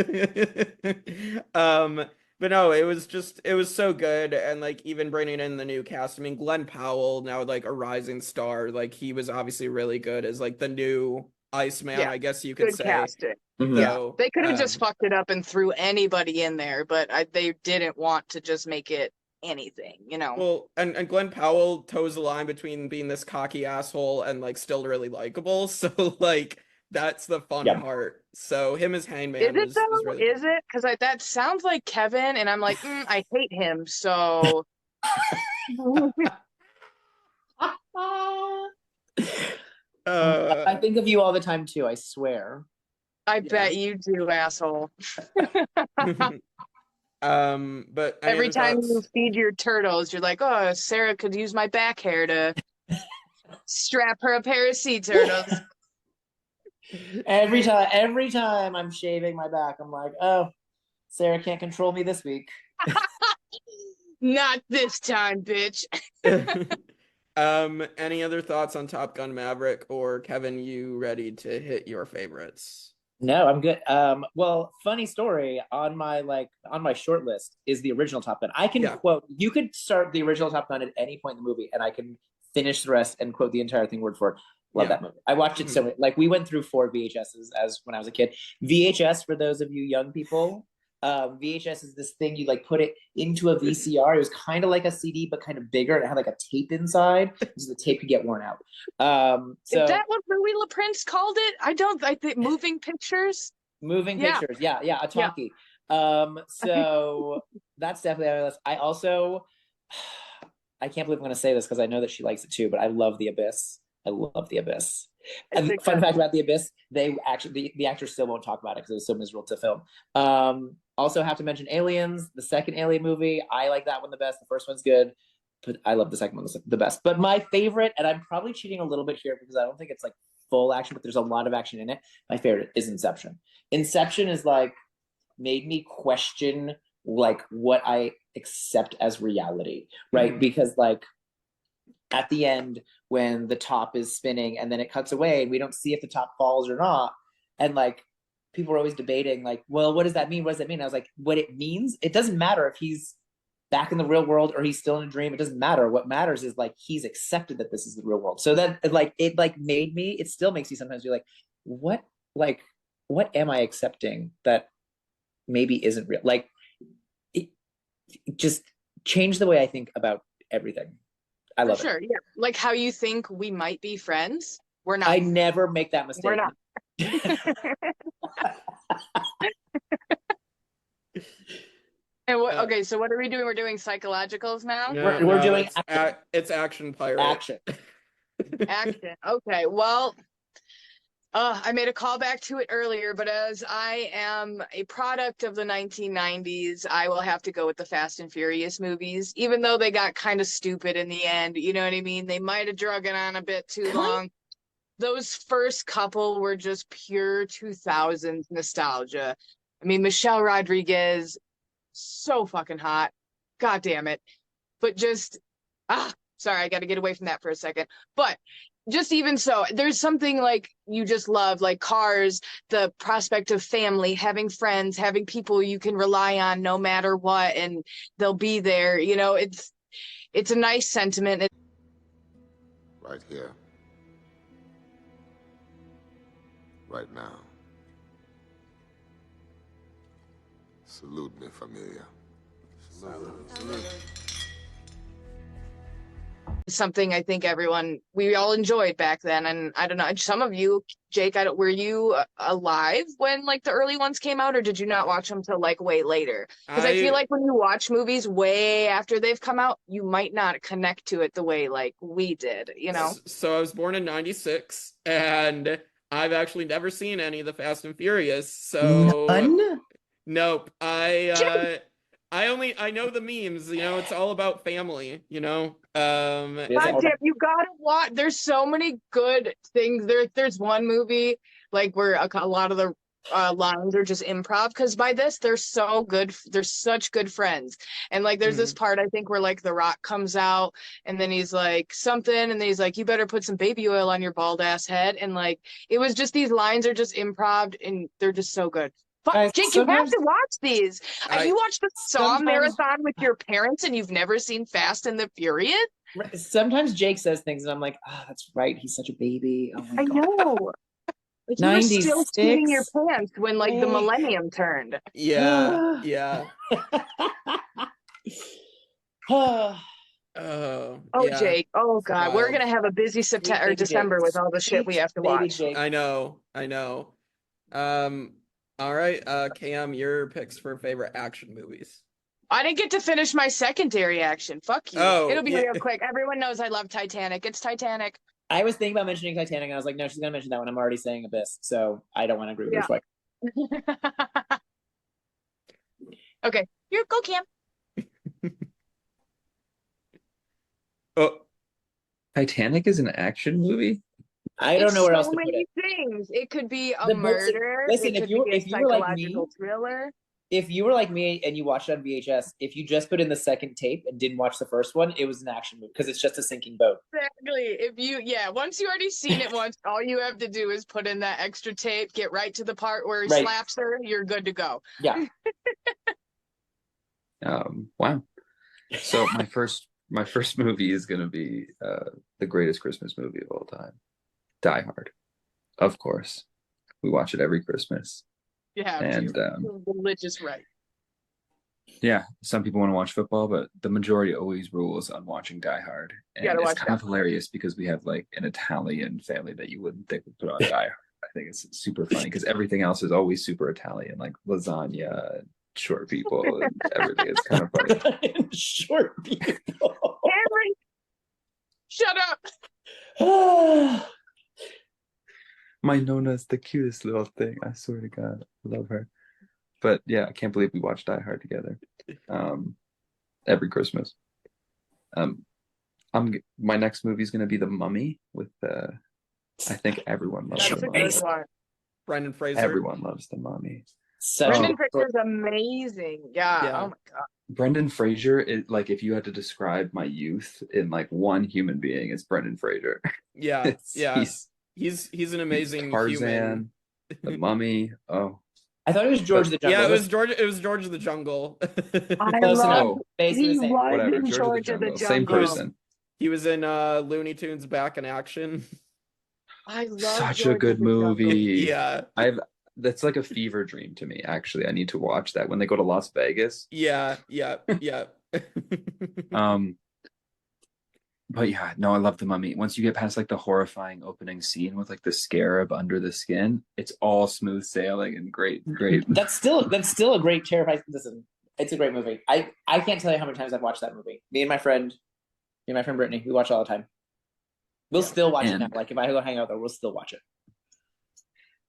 But no, it was so good. And like even bringing in the new cast, I mean Glenn Powell, now like a rising star, like he was obviously really good as like the new Iceman, I guess you could good say. casting. So, They could have just fucked it up and threw anybody in there, but they didn't want to just make it anything, you know. Well, and Glenn Powell toes the line between being this cocky asshole and like still really likable. So like that's the fun part. So him as Hangman is it was though? really Is it? Because that sounds like Kevin, and I'm like, I hate him. So I think of you all the time too, I swear. I bet you do, asshole. But every time you feed your turtles, you're like, oh, Sara could use my back hair to strap her a pair of sea turtles. Every time I'm shaving my back, I'm like, oh, Sara can't control me this week. Not this time, bitch. Any other thoughts on Top Gun Maverick, or Kevin, you ready to hit your favorites? No, I'm good. Well, funny story, on my short list is the original Top Gun. I can quote, you could start the original Top Gun at any point in the movie and I can finish the rest and quote the entire thing word for word. Love that movie. I watched it so many, like we went through 4 VHSs as when I was a kid. VHS, for those of you young people, VHS is this thing you like put it into a VCR. It was kind of like a CD but kind of bigger, and it had like a tape inside, so the tape could get worn out. So is that what Louis LaPrince called it? I think moving pictures. Moving pictures, yeah, a talkie. So that's definitely on my list. I also, I can't believe I'm going to say this because I know that she likes it too, but I love The Abyss. I love The Abyss. And fun fact about The Abyss, they actually the actors still won't talk about it because it was so miserable to film. Also have to mention Aliens, the second Alien movie. I like that one the best. The first one's good, but I love the second one the best. But my favorite, and I'm probably cheating a little bit here because I don't think it's like full action, but there's a lot of action in it. My favorite is Inception. Inception is like made me question like what I accept as reality, right? Because like at the end when the top is spinning and then it cuts away, we don't see if the top falls or not, and like people are always debating like, well, what does that mean? What does that mean? I was like, what it means, it doesn't matter if he's back in the real world or he's still in a dream. It doesn't matter. What matters is like he's accepted that this is the real world. So that it made me, it still makes you sometimes be like, what am I accepting that maybe isn't real? Like it just changed the way I think about everything. I love it. Sure, yeah. Like how you think we might be friends. We're not. I never make that mistake. We're not. And okay, so what are we doing? We're doing psychologicals now? We're doing it's action pirate. Action. Action. Okay, well, I made a call back to it earlier, but as I am a product of the 1990s, I will have to go with the Fast and Furious movies, even though they got kind of stupid in the end. You know what I mean? They might have drug it on a bit too long. Those first couple were just pure 2000s nostalgia. I mean, Michelle Rodriguez, so fucking hot. God damn it. But just, sorry, I got to get away from that for a second. But just even so, there's something like you just love, like Cars, the prospect of family, having friends, having people you can rely on no matter what, and they'll be there. You know, it's a nice sentiment. Right here. Right now. Salute me, familia. Salute. Something I think we all enjoyed back then. And I don't know, some of you, Jake, were you alive when like the early ones came out, or did you not watch them till like way later? Because I feel like when you watch movies way after they've come out, you might not connect to it the way like we did, you know? So I was born in 96, and I've actually never seen any of the Fast and Furious. So None? Nope. I know the memes, you know, it's all about family, you know. God damn, you gotta watch. There's so many good things. There's one movie like where a lot of the lines are just improv, because by this they're so good. They're such good friends. And like there's this part I think where like The Rock comes out and then he's like something, and then he's like, you better put some baby oil on your bald ass head. And like it was just, these lines are just improv and they're just so good. Jake, you have to watch these. Have you watched the Saw marathon with your parents and you've never seen Fast and the Furious? Sometimes Jake says things and I'm like, that's right. He's such a baby. Oh my I God. know. Like, you were still shitting your pants when like the millennium turned. Yeah. Yeah. Oh, yeah. Jake. Oh God. We're gonna have a busy September or December with all the shit we have to watch. I know. All right, Cam, your picks for favorite action movies. I didn't get to finish my secondary action. Fuck you. Oh, it'll be real quick. Everyone knows I love Titanic. It's Titanic. I was thinking about mentioning Titanic, and I was like, no, she's gonna mention that one. I'm already saying Abyss, so I don't want to agree with her. Okay, go, Cam. Oh, Titanic is an action movie? I don't know where else so to put many it. things. It could be a murder. Listen, if you were like me, thriller. If you were like me and you watched it on VHS, if you just put in the second tape and didn't watch the first one, it was an action movie because it's just a sinking boat. Exactly. Once you already seen it once, all you have to do is put in that extra tape, get right to the part where he slaps her, you're good to go. Yeah. Wow. So my first movie is gonna be the greatest Christmas movie of all time. Die Hard. Of course. We watch it every Christmas. Yeah, and religious right. Yeah, some people want to watch football, but the majority always rules on watching Die Hard. And it's kind of hilarious because we have like an Italian family that you wouldn't think would put on Die Hard. I think it's super funny because everything else is always super Italian, like lasagna, short people, and everything. It's kind of funny. Short people. Henry, shut up. My Nona's the cutest little thing. I swear to God, I love her. But yeah, I can't believe we watched Die Hard together every Christmas. My next movie is going to be The Mummy with I think everyone loves The Mummy. Brendan Fraser. Everyone loves The Mummy. Brendan Fraser is amazing. Yeah. Oh my God. Brendan Fraser is like, if you had to describe my youth in like one human being, it's Brendan Fraser. Yeah. He's an amazing Tarzan, human. The Mummy. Oh, I thought it was George the Jungle. Yeah, it was George of the Jungle. I love whatever. George of the Jungle. Same person. He was in Looney Tunes Back in Action. I love such George a good movie. Yeah. That's like a fever dream to me, actually. I need to watch that when they go to Las Vegas. Yeah. But yeah, no, I love The Mummy. Once you get past like the horrifying opening scene with like the scarab under the skin, it's all smooth sailing and great. That's still a great terrifying. Listen, it's a great movie. I can't tell you how many times I've watched that movie. Me and my friend Brittany, we watch it all the time. We'll still watch it now. Like if I go hang out there, we'll still watch it.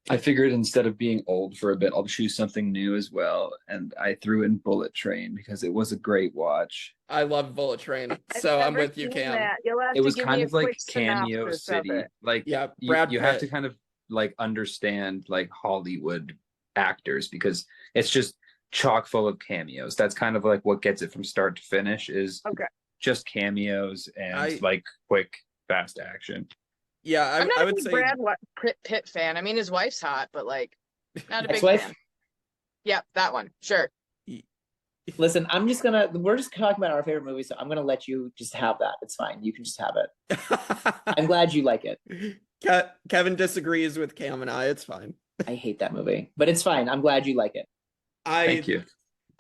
I figured instead of being old for a bit, I'll choose something new as well. And I threw in Bullet Train because it was a great watch. I love Bullet Train. So I'm with you, Cam. It was kind of like Cameo City. Like you have to kind of like understand like Hollywood actors because it's just chock full of cameos. That's kind of like what gets it from start to finish is just cameos and like quick, fast action. Yeah, I'm not I a would big say Brad Pitt fan. I mean, his wife's hot, but like, not a big Ex-wife? fan. Yeah, that one. Sure. Listen, we're just talking about our favorite movies, so I'm gonna let you just have that. It's fine. You can just have it. I'm glad you like it. Kevin disagrees with Cam and I. It's fine. I hate that movie, but it's fine. I'm glad you like it. Thank you.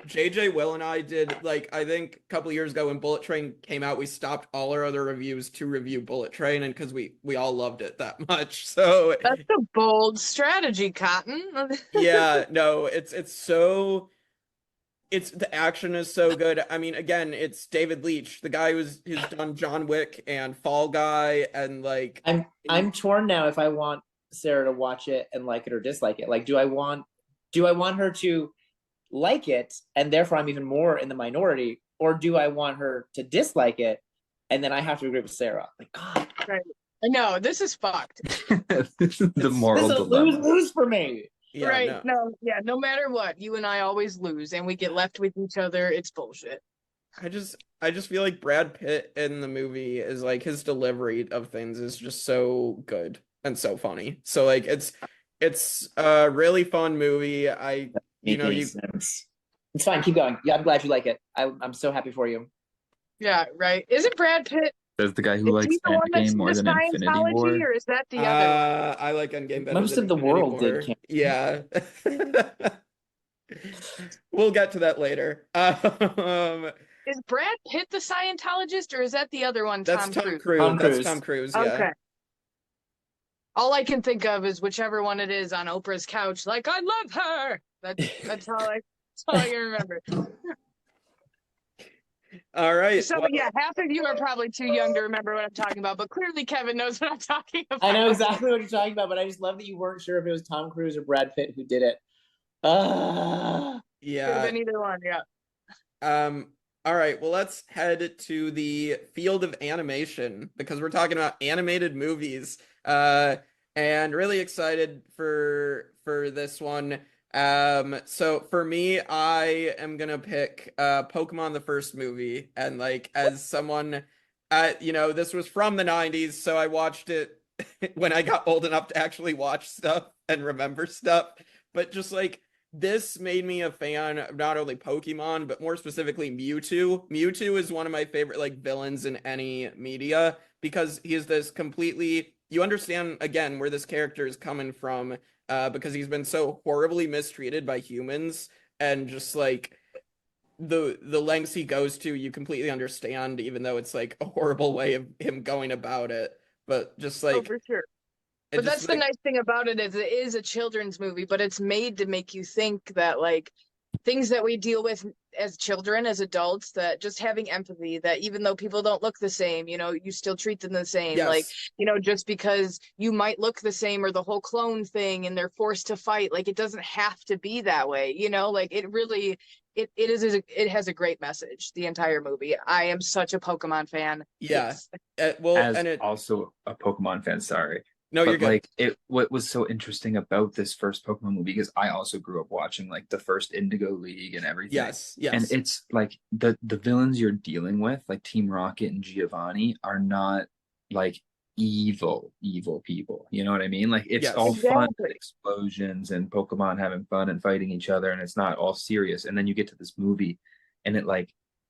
JJ, Will, and I did, like, I think a couple years ago when Bullet Train came out, we stopped all our other reviews to review Bullet Train, and because we all loved it that much. So That's a bold strategy, Cotton. yeah, no, it's the action is so good. I mean, again, it's David Leitch, the guy who's done John Wick and Fall Guy, and like I'm torn now if I want Sarah to watch it and like it or dislike it. Like, do I want her to like it and therefore I'm even more in the minority, or do I want her to dislike it and then I have to agree with Sarah? Like, God, Right. I know, this is fucked. This is the moral this is a dilemma. lose for me. Yeah, right. No matter what, you and I always lose and we get left with each other. It's bullshit. I just feel like Brad Pitt in the movie is like his delivery of things is just so good and so funny. So like it's a really fun movie. Sense. It's fine. Keep going. Yeah, I'm glad you like it. I'm so happy for you. Yeah, right. Isn't Brad Pitt? Says the guy who likes he the one that's Endgame more into than Infinity War. Scientology, or is that the other? I like Endgame better. Most than of the Infinity world War. did. Cam. Yeah. We'll get to that later. Is Brad Pitt the Scientologist, or is that the other one? That's Tom Cruise. Tom That's Cruise. Tom Cruise. Yeah. Okay. All I can think of is whichever one it is on Oprah's couch. Like, I love her. That's all I can remember. All right. So yeah, half of you are probably too young to remember what I'm talking about, but clearly Kevin knows what I'm talking about. I know exactly what you're talking about, but I just love that you weren't sure if it was Tom Cruise or Brad Pitt who did it. Yeah. Could have been either one. Yeah. All right. Well, let's head to the field of animation because we're talking about animated movies. And really excited for this one. So for me, I am gonna pick Pokemon the first movie, and like as someone this was from the 90s, so I watched it when I got old enough to actually watch stuff and remember stuff. But just like this made me a fan of not only Pokemon, but more specifically Mewtwo. Mewtwo is one of my favorite like villains in any media because he is this completely, you understand again where this character is coming from. Because he's been so horribly mistreated by humans, and just like the lengths he goes to, you completely understand, even though it's like a horrible way of him going about it. But just like, for sure. But that's the nice thing about it is a children's movie, but it's made to make you think that like things that we deal with as children, as adults, that just having empathy, that even though people don't look the same, you still treat them the same. Yes. Like, just because you might look the same, or the whole clone thing and they're forced to fight, like it doesn't have to be that way, like it really, it has a great message, the entire movie. I am such a Pokemon fan. Yeah. Also a Pokemon fan, sorry. No, you're good. Like what was so interesting about this first Pokemon movie, because I also grew up watching like the first Indigo League and everything. Yes. And it's like the villains you're dealing with, like Team Rocket and Giovanni, are not like evil people. You know what I mean? Like it's all fun and explosions and Pokemon having fun and fighting each other, and it's not all serious. And then you get to this movie and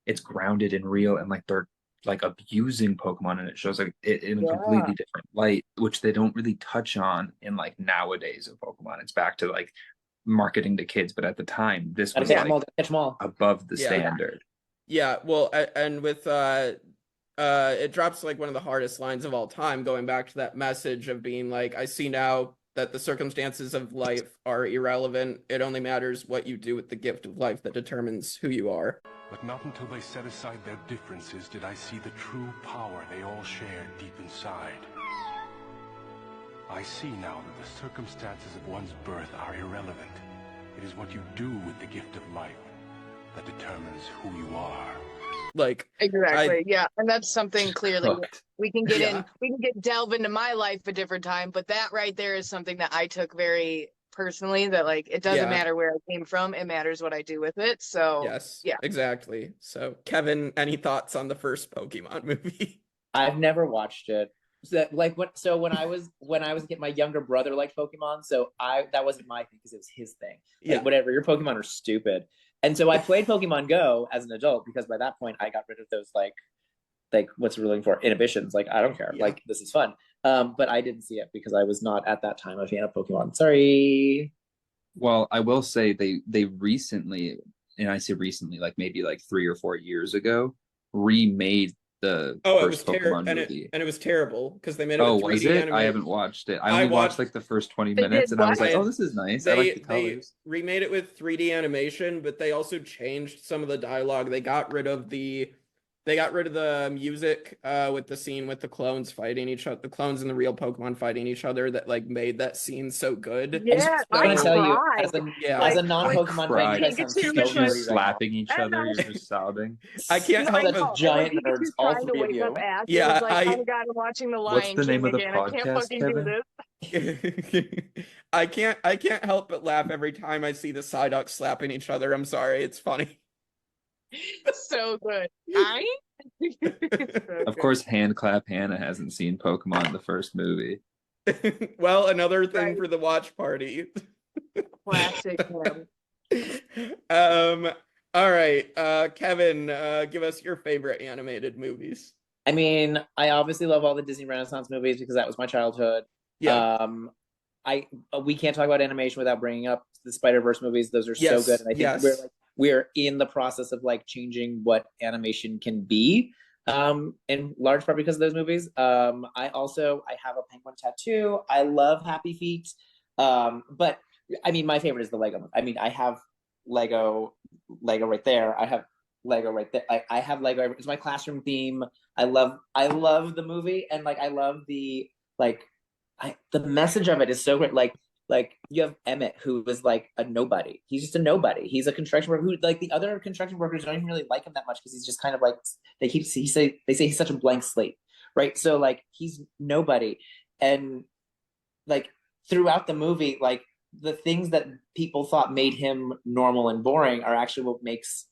it's grounded in real, and like they're like abusing Pokemon, and it shows like it in a completely different light, which they don't really touch on in like nowadays of Pokemon. It's back to like marketing to kids, but at the time this was like above the standard. Yeah, well, and with it drops like one of the hardest lines of all time, going back to that message of being like, I see now that the circumstances of life are irrelevant. It only matters what you do with the gift of life that determines who you are. But not until they set aside their differences did I see the true power they all shared deep inside. I see now that the circumstances of one's birth are irrelevant. It is what you do with the gift of life that determines who you are. Like exactly, yeah, and that's something clearly we can get delve into my life a different time, but that right there is something that I took very personally, that like it doesn't matter where I came from, it matters what I do with it. So yes, exactly. So Kevin, any thoughts on the first Pokemon movie? I've never watched it, So, like what? So when I was a kid, my younger brother liked Pokemon, so that wasn't my thing because it was his thing. Like, Yeah. whatever, your Pokemon are stupid. And so I played Pokemon Go as an adult because by that point I got rid of those like what's we're looking for, inhibitions. Like, I don't care. Yeah. Like, this is fun. But I didn't see it because I was not at that time a fan of Pokemon. Sorry. Well, I will say they recently, and I say recently, like maybe like 3 or 4 years ago, remade the first Pokemon movie. And it was terrible because they made it Oh, with 3D was it? animation. I haven't watched it. I only watched like the first 20 minutes, and I was like, oh, this is nice. I like the colors. They remade it with 3D animation, but they also changed some of the dialogue. They got rid of the music with the scene with the clones fighting each other, the clones and the real Pokemon fighting each other that like made that scene so good. Yeah, I want to tell you, as a Like, non-Pokemon fan, you guys sound so Pikachu's nerdy slapping each And other. I- You're just sobbing. I can't Such help but giant Pikachu nerds, all trying to three of wake you. up Ash. Yeah, It was like, I- oh my god, I'm watching The What's Lion the name King of the again. I can't podcast, fucking Kevin? do this. I can't help but laugh every time I see the Psyduck slapping each other. I'm sorry, it's funny. So good. I Of course, Hand Clap Hannah hasn't seen Pokemon the first movie. Well, another thing for the watch party. Classic him. All right, Kevin, give us your favorite animated movies. I mean, I obviously love all the Disney Renaissance movies because that was my childhood. Yeah. We can't talk about animation without bringing up the Spider-Verse movies. Those are so good, and I think we're in the process of like changing what animation can be, in large part because of those movies. I have a penguin tattoo. I love Happy Feet, but I mean, my favorite is the Lego. I mean, I have Lego right there. I have Lego right there. I have Lego. It's my classroom theme. I love the movie, and like I love the the message of it is so great. Like you have Emmett, who is like a nobody. He's just a nobody. He's a construction worker who, like, the other construction workers don't even really like him that much because he's just kind of like they say he's such a blank slate, right? So like he's nobody, and like throughout the movie, like the things that people thought made him normal and boring are actually what makes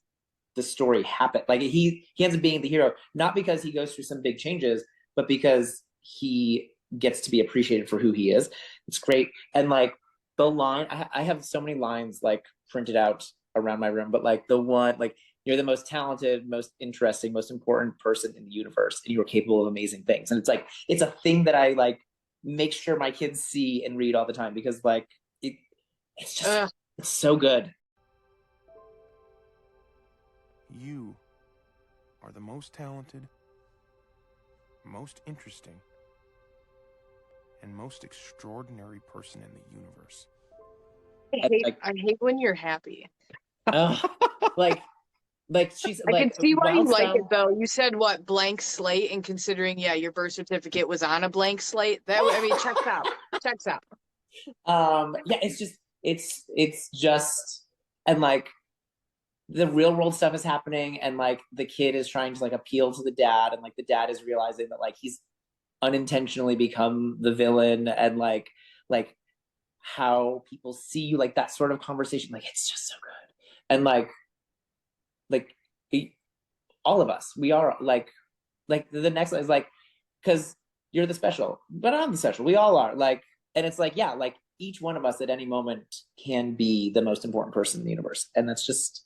the story happen. Like he ends up being the hero, not because he goes through some big changes, but because he gets to be appreciated for who he is. It's great. And like the line, I have so many lines like printed out around my room, but like the one, like, you're the most talented, most interesting, most important person in the universe, and you are capable of amazing things. And it's like, it's a thing that I like make sure my kids see and read all the time because like it's just it's so good. You are the most talented, most interesting, and most extraordinary person in the universe. I hate when you're happy. Like she's I like, can see why you like Wildstone- it though. You said what, blank slate, and considering your birth certificate was on a blank slate, that checks out. Checks out. Yeah, it's just, and like the real world stuff is happening, and like the kid is trying to like appeal to the dad, and like the dad is realizing that like he's unintentionally become the villain, and like how people see you, like that sort of conversation, like it's just so good. And like all of us, we are like the next is like, because you're the special, but I'm the special, we all are, like, and it's like, yeah, like each one of us at any moment can be the most important person in the universe, and that's just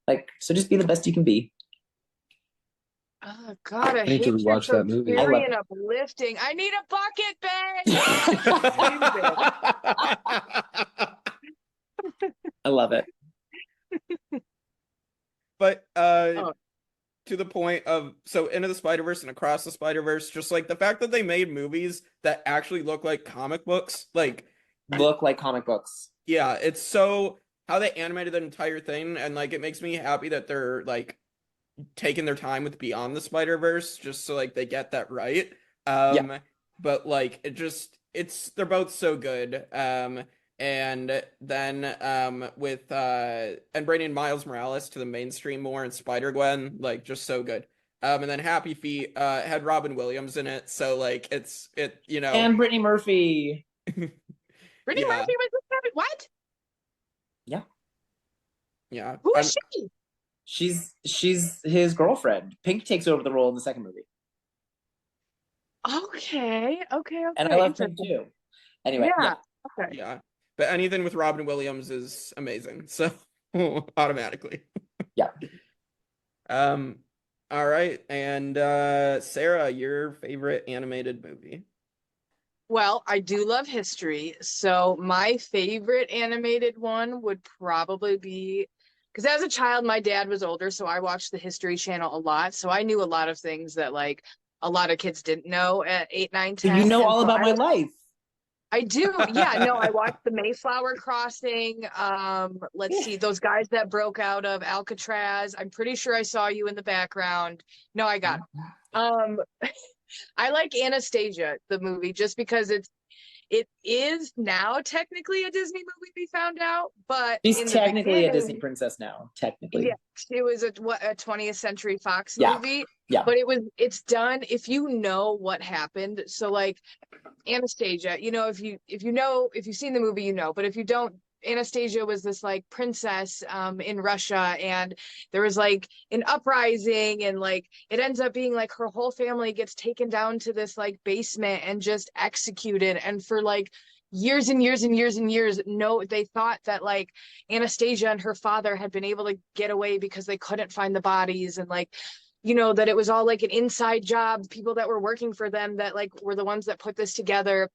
like, so just be the best you can be. Oh God, I need hate to rewatch that movie. Scary and uplifting. I need a bucket bag. I love it. But to the point of, so Into the Spider-Verse and Across the Spider-Verse, just like the fact that they made movies that actually look like comic books, yeah, it's so how they animated the entire thing, and like it makes me happy that they're like taking their time with Beyond the Spider-Verse just so like they get that right. But like they're both so good. And then with and bringing Miles Morales to the mainstream more, and Spider-Gwen, like just so good. And then Happy Feet had Robin Williams in it, so like And Brittany Murphy. Brittany Murphy was in it? What? Yeah. Who is she? She's his girlfriend. Pink takes over the role in the second movie. Okay. And I love Tim too. Anyway, Yeah. Okay. Yeah. But anything with Robin Williams is amazing. So automatically. Yeah. All right. And Sarah, your favorite animated movie? Well, I do love history. So my favorite animated one would probably be, because as a child, my dad was older, so I watched the History Channel a lot. So I knew a lot of things that like a lot of kids didn't know at 8, 9, 10. You know And all so about my life. I do. Yeah, no, I watched the Mayflower Crossing. Let's see, those guys that broke out of Alcatraz. I'm pretty sure I saw you in the background. No, I got it. I like Anastasia, the movie, just because it is now technically a Disney movie, we found out, but She's in the technically a Disney beginning, princess now, technically. yeah, it was a 20th Century Fox Yeah. movie. Yeah. But it's done if you know what happened. So like Anastasia, you know, if you've seen the movie, you know, but if you don't, Anastasia was this like princess in Russia, and there was like an uprising, and like it ends up being like her whole family gets taken down to this like basement and just executed. And for like years and years and years and years, no, they thought that like Anastasia and her father had been able to get away because they couldn't find the bodies, and like, you know, that it was all like an inside job, people that were working for them that like were the ones that put this together.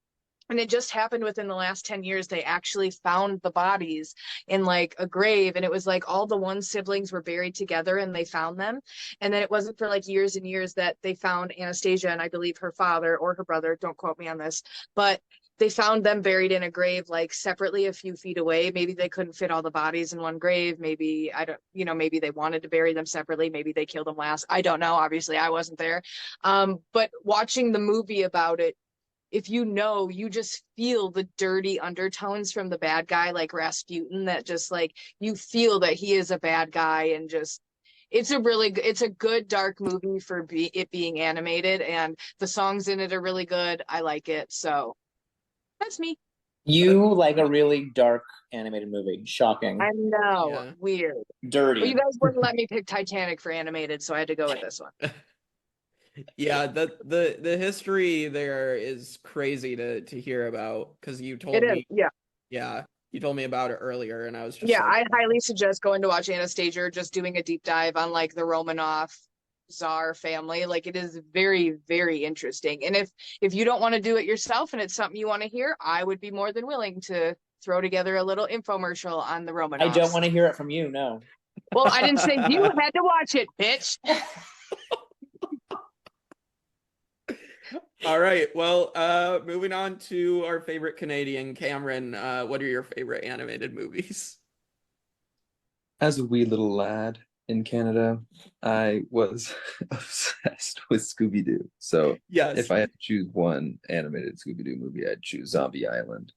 And it just happened within the last 10 years, they actually found the bodies in like a grave. And it was like all the one siblings were buried together and they found them. And then it wasn't for like years and years that they found Anastasia and I believe her father or her brother, don't quote me on this, but they found them buried in a grave, like separately a few feet away. Maybe they couldn't fit all the bodies in one grave. Maybe, I don't, you know, maybe they wanted to bury them separately. Maybe they killed them last. I don't know. Obviously I wasn't there. But watching the movie about it, if you know, you just feel the dirty undertones from the bad guy, like Rasputin, that just like, you feel that he is a bad guy. And just, it's a good dark movie for it being animated, and the songs in it are really good. I like it. So that's me. You like a really dark animated movie. Shocking. I know. Yeah. Weird. Dirty. Well, you guys wouldn't let me pick Titanic for animated, so I had to go with this one. Yeah, the history there is crazy to hear about, because you told It me. is, yeah. Yeah, you told me about it earlier, and I was just Yeah, like, I highly suggest going to watch Anastasia, or just doing a deep dive on like the Romanov Tsar family. Like, it is very, very interesting. And if you don't want to do it yourself and it's something you want to hear, I would be more than willing to throw together a little infomercial on the Romanovs. I don't want to hear it from you, no. Well, I didn't say you had to watch it, bitch. All right, well, moving on to our favorite Canadian, Cameron. What are your favorite animated movies? As a wee little lad in Canada, I was obsessed with Scooby-Doo. So Yes. if I had to choose one animated Scooby-Doo movie, I'd choose Zombie Island.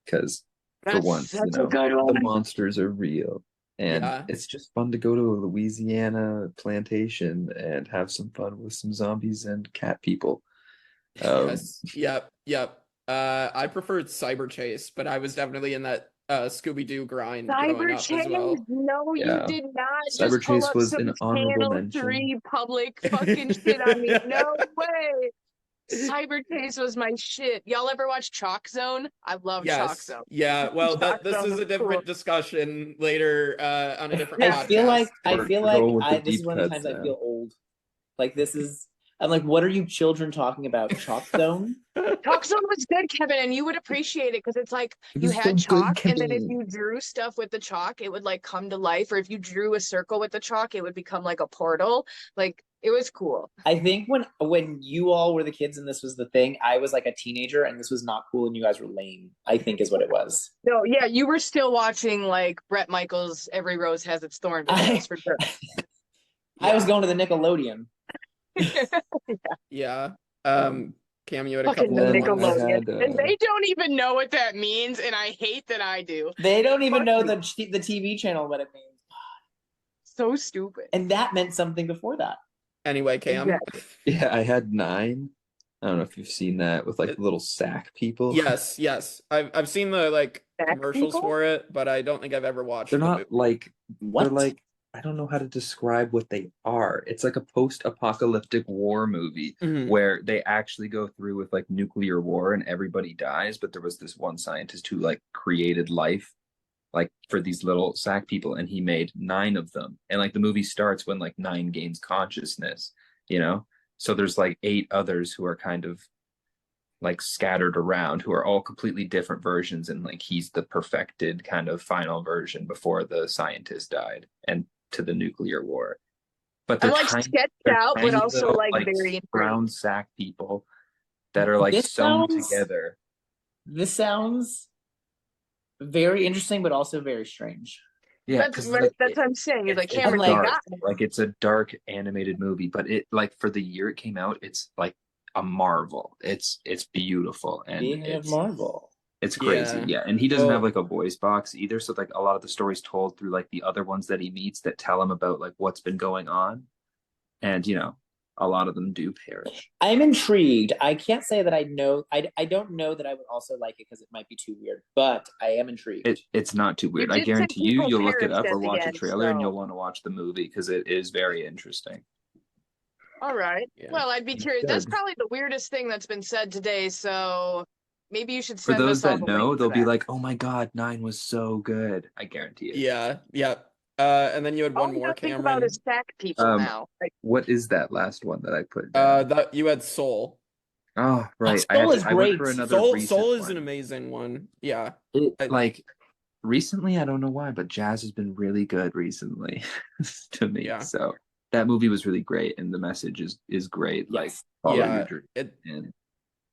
Because for once, you know, the monsters are real. And Yeah. it's just fun to go to a Louisiana plantation and have some fun with some zombies and cat people. Yes. Yep. I preferred Cyber Chase, but I was definitely in that Scooby-Doo grind growing Cyber up as Chase? well. No, Yeah. you did not Cyber just pull Chase up was some an honorable Channel mention. 3 public fucking shit on me. No way. Cyber Chase was my shit. Y'all ever watch Chalk Zone? I love Chalk Yes. Zone. Yeah. Well, Chalk this Zone is was a different cool. discussion later on a different podcast. I feel Go with like the this is deep one of the cuts times I now. feel old. Like this is, I'm like, what are you children talking about? Chalk Zone? Chalk Zone was good, Kevin, and you would appreciate it because it's like It you was so had good, chalk, and then if Kevin. you drew stuff with the chalk, it would like come to life. Or if you drew a circle with the chalk, it would become like a portal. Like, it was cool. I think when you all were the kids and this was the thing, I was like a teenager and this was not cool and you guys were lame, I think is what it was. No, yeah, you were still watching like Bret Michaels' Every Rose Has Its Thorn videos for sure. I was going to the Nickelodeon. Yeah. Cam, you had a Fucking couple of Nickelodeon. And they don't even know what that means, and I hate that I do. They don't even know the TV channel what it means. So stupid. And that meant something before that. Anyway, Cam. Yeah, I had 9. I don't know if you've seen that with like little sack people. Yes. I've seen the like Sack commercials people? for it, but I don't think I've ever watched They're the not movie. like What? they're like I don't know how to describe what they are. It's like a post-apocalyptic war movie where they actually go through with like nuclear war and everybody dies, but there was this one scientist who like created life like for these little sack people, and he made 9 of them. And like the movie starts when like 9 gains consciousness, you know? So there's like 8 others who are kind of like scattered around who are all completely different versions, and like he's the perfected kind of final version before the scientist died and to the nuclear war. But they're I'm like tiny, sketched they're out, but tiny also little, like like very intrigued. brown sack people that are like This sewn sounds- together. This sounds very interesting, but also very strange. Yeah, That's what I'm saying. Is like Cameron, it's you dark. got it. Like it's a dark animated movie, but it like for the year it came out, it's like a marvel. It's beautiful and Being a marvel. It's crazy, Yeah. yeah. And he doesn't Well- have like a voice box either, so like a lot of the stories told through like the other ones that he meets that tell him about like what's been going on, and you know, a lot of them do perish. I'm intrigued. I can't say that I know. I don't know that I would also like it because it might be too weird, but I am intrigued. It's not too weird. You I did say guarantee you, people you'll look it perished up at or the watch a end, trailer, and so- you'll want to watch the movie because it is very interesting. All right. Yeah. Well, I'd be curious. That's Good. probably the weirdest thing that's been said today. So maybe you should For send those us all that the know, link they'll for be that. like, "Oh my God, 9 was so good." I guarantee it. Yeah. And then you had All one we more, gotta think Cameron. about is sack people now. Like, What is that last one that I put down? That you had Soul. Oh, right. Soul is I went great. for another Soul recent is one. an amazing one. Yeah. Like recently, I don't know why, but jazz has been really good recently to me. Yeah. So that movie was really great, and the message is great. Like Yes. follow Yeah, your dream. And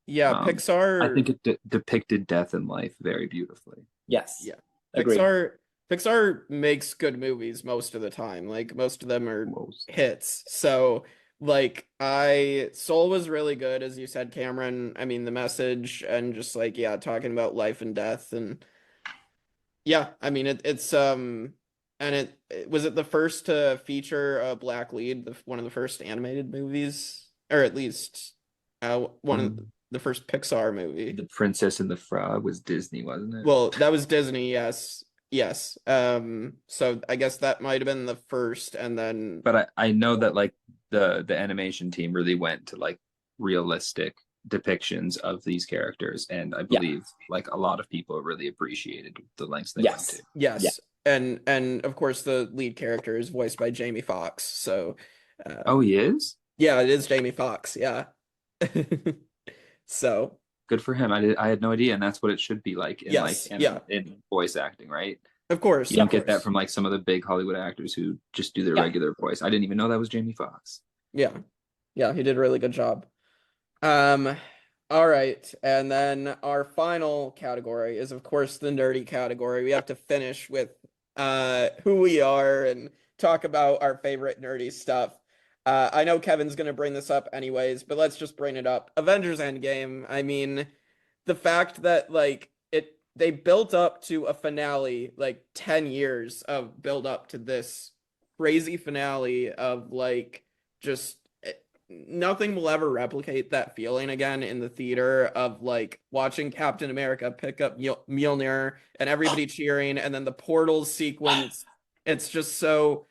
Pixar. I think it depicted death and life very beautifully. Yes. Yeah. Agreed. Pixar makes good movies most of the time. Like most of them are hits. So like Soul was really good, as you said, Cameron. I mean, the message and just like talking about life and death, and I mean it's and it was the first to feature a black lead, one of the first animated movies, or at least one of the first Pixar movie. The Princess and the Frog was Disney, wasn't it? Well, that was Disney, yes. So I guess that might have been the first, and then But I know that like the animation team really went to like realistic depictions of these characters, and I believe like a lot of people really appreciated the lengths they went to. Yes. And of course the lead character is voiced by Jamie Foxx. So Oh, he is? yeah, it is Jamie Foxx, yeah. So Good for him. I had no idea, and that's what it should be like in in voice acting, right? Of course. You don't get that from like some of the big Hollywood actors who just do their regular voice. I didn't even know that was Jamie Foxx. Yeah, he did a really good job. All right, and then our final category is of course the nerdy category. We have to finish with who we are and talk about our favorite nerdy stuff. I know Kevin's gonna bring this up anyways, but let's just bring it up. Avengers Endgame. I mean, the fact that like they built up to a finale, like 10 years of build up to this crazy finale of like just nothing will ever replicate that feeling again in the theater of like watching Captain America pick up Mjolnir and everybody cheering, and then the portals sequence. It's just so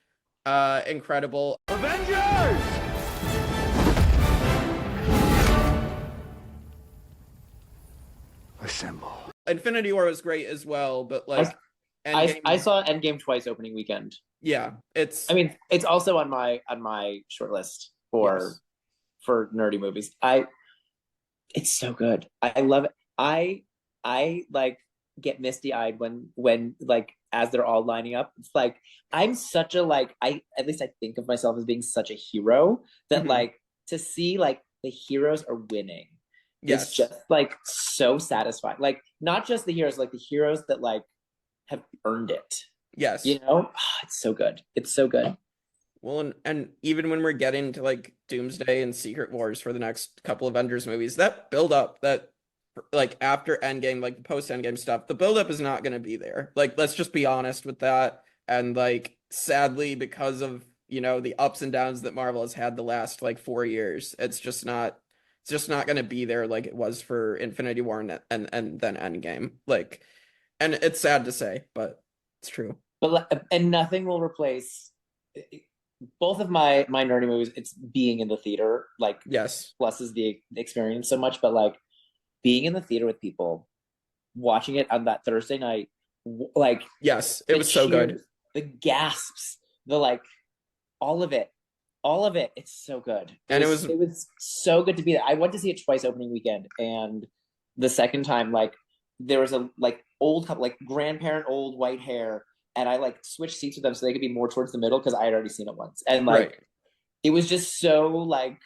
incredible. Avengers! Assemble. Infinity War was great as well, but like I saw Endgame twice opening weekend. Yeah, it's. I mean, it's also on my short list for nerdy movies. It's so good. I love it. I like get misty eyed when like as they're all lining up. It's like I'm such a like at least I think of myself as being such a hero that like to see like the heroes are winning. It's just like so satisfying. Like not just the heroes, like the heroes that like have earned it. Yes. You know, it's so good. It's so good. Well, and even when we're getting to like Doomsday and Secret Wars for the next couple Avengers movies, that build up, that like after Endgame, like the post Endgame stuff, the build up is not going to be there. Like, let's just be honest with that. And like, sadly, because of, you know, the ups and downs that Marvel has had the last like 4 years, it's just not going to be there like it was for Infinity War and then Endgame. Like, and it's sad to say, but it's true. But and nothing will replace both of my nerdy movies, it's being in the theater, like yes, blesses the experience so much, but like being in the theater with people, watching it on that Thursday night, like yes, it was so good. The gasps, the like, all of it, it's so good. It was so good to be there. I went to see it twice opening weekend, and the second time, like there was a like old couple, like grandparent, old white hair, and I like switched seats with them so they could be more towards the middle because I had already seen it once, and like it was just so like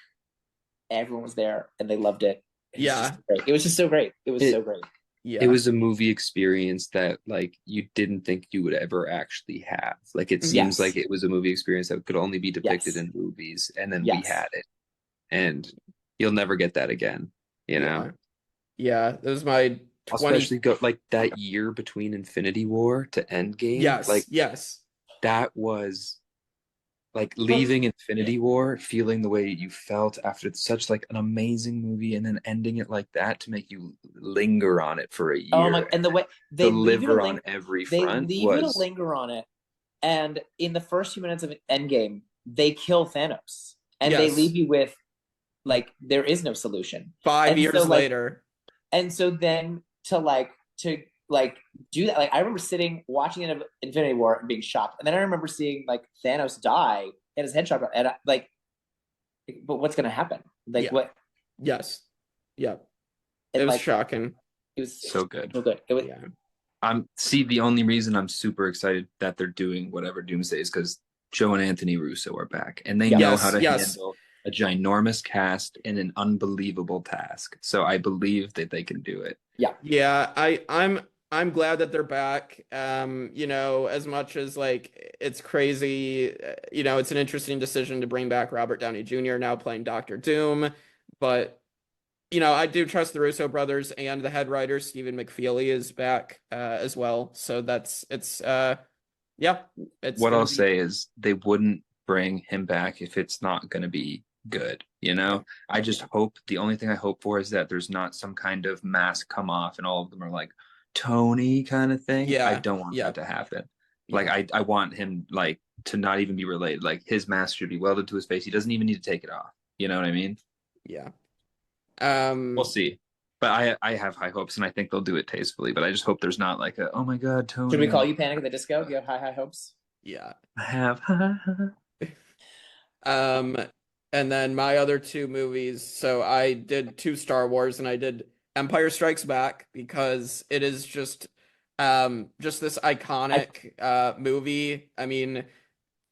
everyone was there and they loved it. It was just so great. It was so great. It was a movie experience that like you didn't think you would ever actually have. Like it seems like it was a movie experience that could only be depicted in movies, and then we had it, and you'll never get that again. You know? Yeah, that was my 20... especially like that year between Infinity War to Endgame. Yes, like yes, that was like leaving Infinity War feeling the way you felt after such like an amazing movie, and then ending it like that to make you linger on it for a year. Oh my! And the way they deliver on every front, they leave you to linger on it. And in the first few minutes of Endgame, they kill Thanos, and they leave you with like there is no solution. 5 years later, and so then to do that, like I remember sitting watching Infinity War and being shocked, and then I remember seeing like Thanos die and his head chopped off, and but what's gonna happen? Like what? Yes, yeah, it was shocking. It was so good, so good. It was. See, the only reason I'm super excited that they're doing whatever Doomsday is because Joe and Anthony Russo are back, and they know how to handle a ginormous cast in an unbelievable task. So I believe that they can do it. Yeah, I'm glad that they're back. You know, as much as like it's crazy, you know, it's an interesting decision to bring back Robert Downey Jr. now playing Doctor Doom, but you know, I do trust the Russo brothers, and the head writer Stephen McFeely is back as well. So what I'll say is they wouldn't bring him back if it's not going to be good. You know, I just hope, the only thing I hope for is that there's not some kind of mask come off and all of them are like Tony kind of thing. I don't want that to happen. Like I want him like to not even be related. Like his mask should be welded to his face. He doesn't even need to take it off. You know what I mean? Yeah. We'll see. But I have high hopes, and I think they'll do it tastefully. But I just hope there's not like a, oh my God, Tony. Should we call you Panic at the Disco? Do you have high hopes? Yeah. I have. And then my other two movies. So I did 2 Star Wars, and I did Empire Strikes Back because it is just this iconic movie. I mean,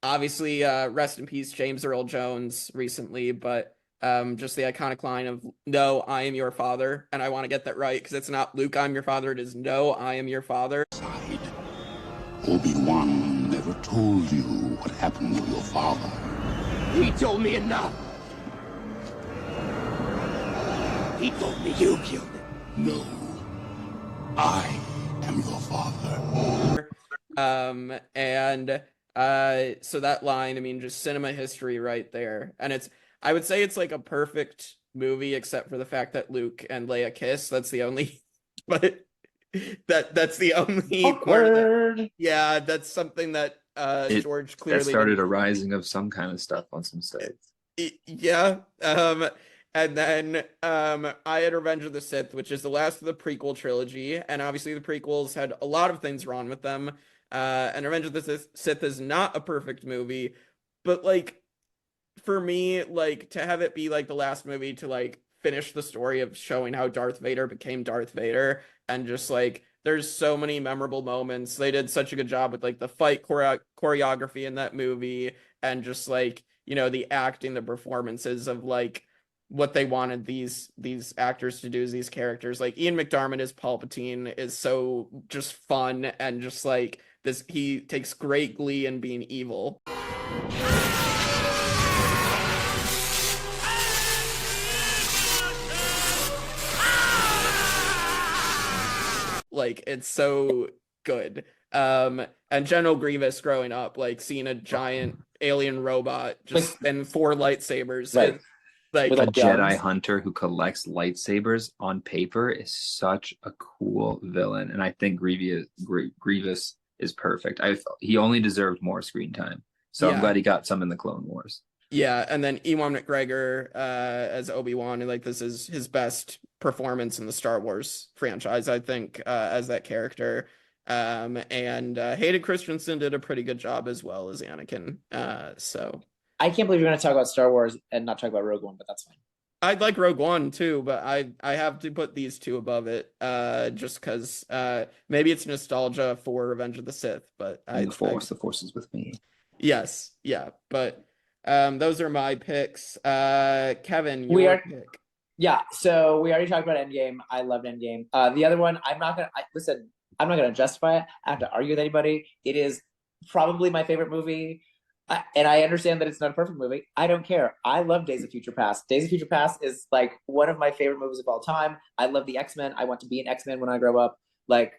obviously, rest in peace, James Earl Jones recently, but just the iconic line of "No, I am your father," and I want to get that right because it's not "Luke, I'm your father." It is "No, I am your father." Obi-Wan never told you what happened to your father. He told me enough. He told me you killed him. No, I am your father. So that line, I mean, just cinema history right there, and I would say it's like a perfect movie except for the fact that Luke and Leia kiss. That's the only, but that's the only part of that. Yeah, that's something that George clearly started a rising of some kind of stuff on some sites. Yeah. And then I had Revenge of the Sith, which is the last of the prequel trilogy, and obviously the prequels had a lot of things wrong with them. And Revenge of the Sith is not a perfect movie, but like for me, like to have it be like the last movie to like finish the story of showing how Darth Vader became Darth Vader, and just like there's so many memorable moments. They did such a good job with like the fight choreography in that movie, and just like, you know, the acting, the performances of like what they wanted these actors to do as these characters. Like Ian McDiarmid as Palpatine is so just fun, and just like this, he takes great glee in being evil. Like it's so good. And General Grievous growing up, like seeing a giant alien robot just and 4 lightsabers. Right. Like a Jedi hunter who collects lightsabers on paper is such a cool villain, and I think Grievous is perfect. He only deserved more screen time. So I'm Yeah. glad he got some in the Clone Wars. Yeah, and then Ewan McGregor as Obi-Wan, and like this is his best performance in the Star Wars franchise, I think, as that character. And Hayden Christensen did a pretty good job as well as Anakin. So I can't believe you're going to talk about Star Wars and not talk about Rogue One, but that's fine. I'd like Rogue One too, but I have to put these two above it, just because maybe it's nostalgia for Revenge of the Sith, but The Force is with me. Yes, yeah, but those are my picks. Kevin, your pick. Yeah, so we already talked about Endgame. I loved Endgame. The other one, I'm not gonna justify it. I have to argue with anybody. It is probably my favorite movie. And I understand that it's not a perfect movie. I don't care. I love Days of Future Past. Days of Future Past is like one of my favorite movies of all time. I love the X-Men. I want to be an X-Men when I grow up. Like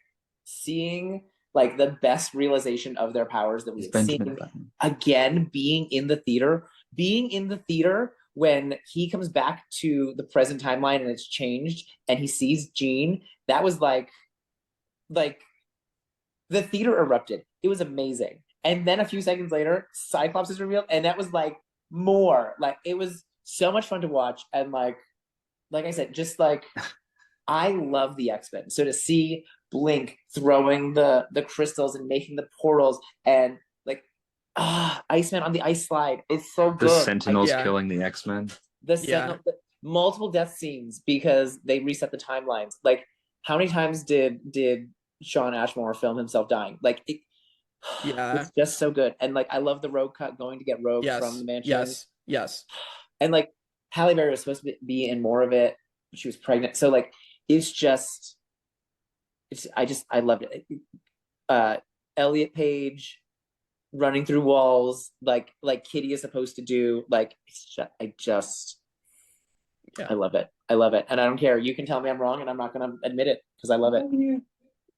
seeing like the best realization of their powers that we've seen again, being in the theater when he comes back to the present timeline and it's changed and he sees Jean, that was like the theater erupted. It was amazing. And then a few seconds later, Cyclops is revealed, and that was like more. Like it was so much fun to watch. And like I said, just like I love the X-Men. So to see Blink throwing the crystals and making the portals and like Iceman on the ice slide, it's so good. The Sentinels killing the X-Men. The multiple death scenes because they reset the timelines. Like how many times did Sean Ashmore film himself dying? Like it's just so good. And like I love the Rogue cut going to get Rogue from the mansion. Yes. And like Halle Berry was supposed to be in more of it, but she was pregnant. So like I loved it. Elliot Page running through walls like Kitty is supposed to do. Like I love it. I love it. And I don't care. You can tell me I'm wrong and I'm not gonna admit it because I love it.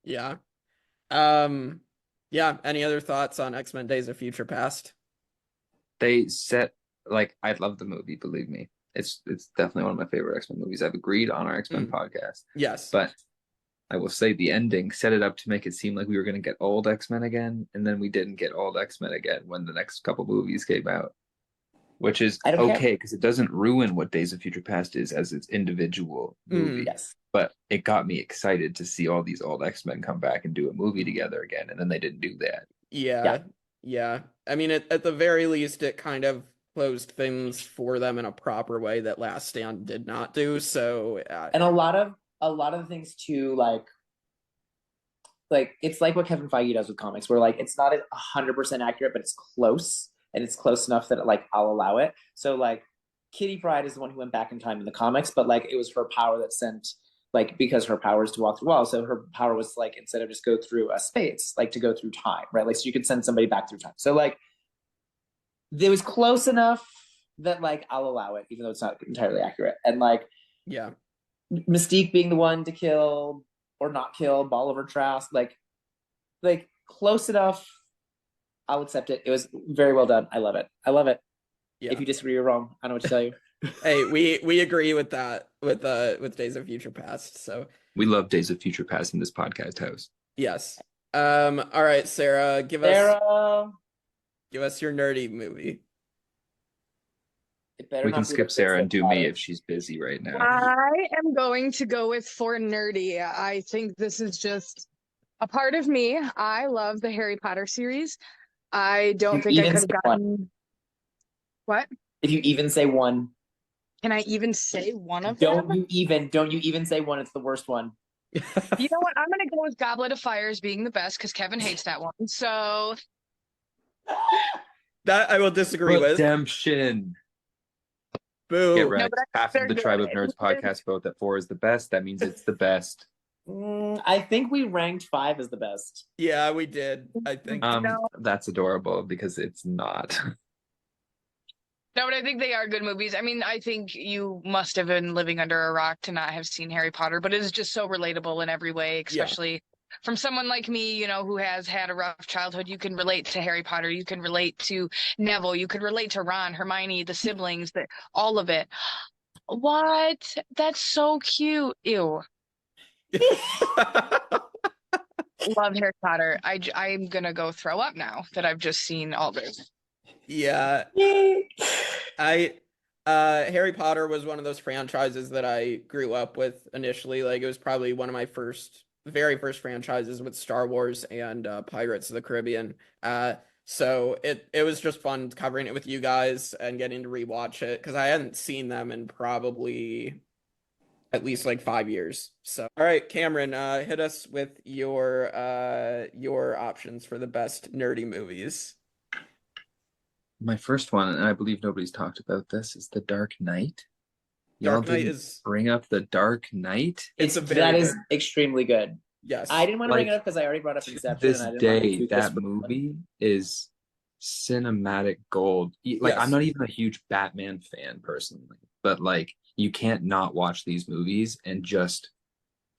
Yeah. Yeah, any other thoughts on X-Men Days of Future Past? They set like I love the movie, believe me. It's definitely one of my favorite X-Men movies. I've agreed on our X-Men podcast. Yes. But I will say the ending set it up to make it seem like we were going to get old X-Men again, and then we didn't get old X-Men again when the next couple movies came out. Which is okay because it doesn't ruin what Days of Future Past is as its individual movie. Yes. But it got me excited to see all these old X-Men come back and do a movie together again, and then they didn't do that. Yeah. I mean, at the very least, it kind of closed things for them in a proper way that Last Stand did not do. So, and a lot of the things too, like it's like what Kevin Feige does with comics, where like it's not 100% accurate, but it's close, and it's close enough that like I'll allow it. So like Kitty Pryde is the one who went back in time in the comics, but like it was her power that sent. Like, because her power is to walk through walls. So her power was like, instead of just go through a space, like to go through time, right? Like, so you could send somebody back through time. So like, it was close enough that like, I'll allow it, even though it's not entirely accurate. And like, Mystique being the one to kill or not kill Bolivar Trask, like close enough, I'll accept it. It was very well done. I love it. Yeah. If you disagree, you're wrong. I know what to tell you. Hey, we agree with that with Days of Future Past. So we love Days of Future Past in this podcast house. Yes. All right, Sarah, give us your nerdy movie. We can skip Sarah and do me if she's busy right now. I am going to go with For Nerdy. I think this is just a part of me. I love the Harry Potter series. I don't think I could have gotten what? If you even say one. Can I even say one of them? Don't you even say one. It's the worst one. You know what? I'm going to go with Goblet of Fire as being the best because Kevin hates that one. So that I will disagree with. Redemption. Boo. Get wrecked. Half of the Tribe of Nerds podcast vote that 4 is the best. That means it's the best. I think we ranked 5 as the best. Yeah, we did. I think. That's adorable because it's not. No, but I think they are good movies. I mean, I think you must have been living under a rock to not have seen Harry Potter, but it is just so relatable in every way, especially from someone like me, you know, who has had a rough childhood. You can relate to Harry Potter. You can relate to Neville. You could relate to Ron, Hermione, the siblings, all of it. What? That's so cute. Ew. Love Harry Potter. I'm going to go throw up now that I've just seen all this. Yeah. I Harry Potter was one of those franchises that I grew up with initially. Like it was probably one of my very first franchises with Star Wars and Pirates of the Caribbean. So it was just fun covering it with you guys and getting to rewatch it because I hadn't seen them in probably at least like 5 years. So all right, Cameron, hit us with your options for the best nerdy movies. My first one, and I believe nobody's talked about this, is The Dark Knight. Y'all Dark Knight didn't is bring up The Dark Knight. That is extremely good. Yes. I didn't want to bring it Like, up because I already brought up to Inception, this and I didn't want to be day, too that crisp. movie is cinematic gold. Like, I'm Yes. not even a huge Batman fan personally, but like, you can't not watch these movies and just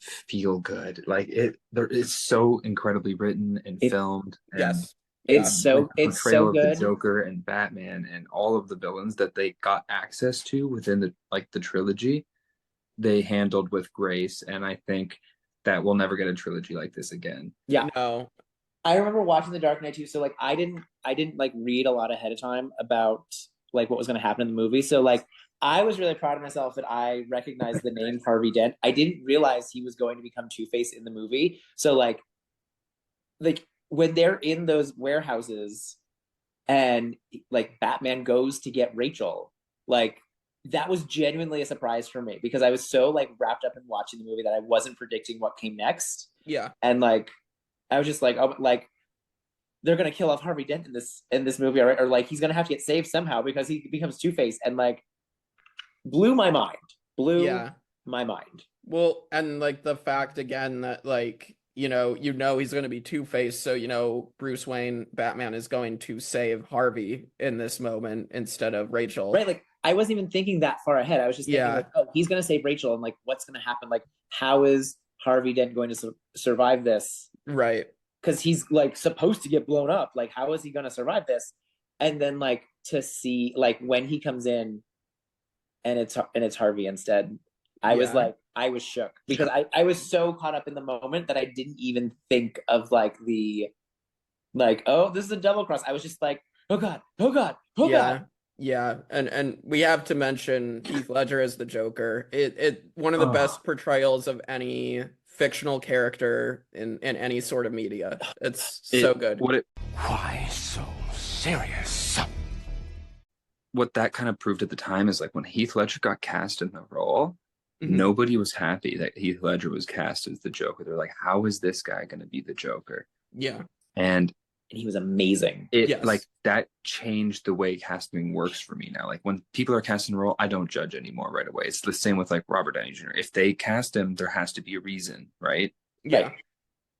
feel good. Like it's so incredibly written and filmed, and Yes. It's so portrayal of the good. Joker and Batman and all of the villains that they got access to within the trilogy, they handled with grace, and I think that we'll never get a trilogy like this again. Yeah. No. I remember watching The Dark Knight too. So like I didn't like read a lot ahead of time about like what was going to happen in the movie. So like I was really proud of myself that I recognized the name Harvey Dent. I didn't realize he was going to become Two-Face in the movie. So like when they're in those warehouses and like Batman goes to get Rachel, like that was genuinely a surprise for me because I was so like wrapped up in watching the movie that I wasn't predicting what came next. Yeah. And like I was just like, oh, like they're gonna kill off Harvey Dent in this movie, or like he's gonna have to get saved somehow because he becomes Two-Face, and like blew my mind. My mind. Well, and like the fact again that like he's going to be Two-Face, so Bruce Wayne, Batman is going to save Harvey in this moment instead of Rachel. Right, like I wasn't even thinking that far ahead. I was just thinking like, oh, he's going to save Rachel, and like what's going to happen? Like how is Harvey Dent going to survive this? Right. Because he's like supposed to get blown up. Like how is he going to survive this? And then like to see like when he comes in and it's Harvey instead, I was shook because I was so caught up in the moment that I didn't even think of like oh, this is a double cross. I was just like, oh god, God. Yeah, and we have to mention Heath Ledger as the Joker. It one of the best portrayals of any fictional character in any sort of media. It's so good. Why so serious? What that kind of proved at the time is like when Heath Ledger got cast in the role, nobody was happy that Heath Ledger was cast as the Joker. They're like, how is this guy going to be the Joker? Yeah. And he was amazing. Like that changed the way casting works for me now. Like when people are casting a role, I don't judge anymore right away. It's the same with like Robert Downey Jr. If they cast him, there has to be a reason, right? Yeah. Right.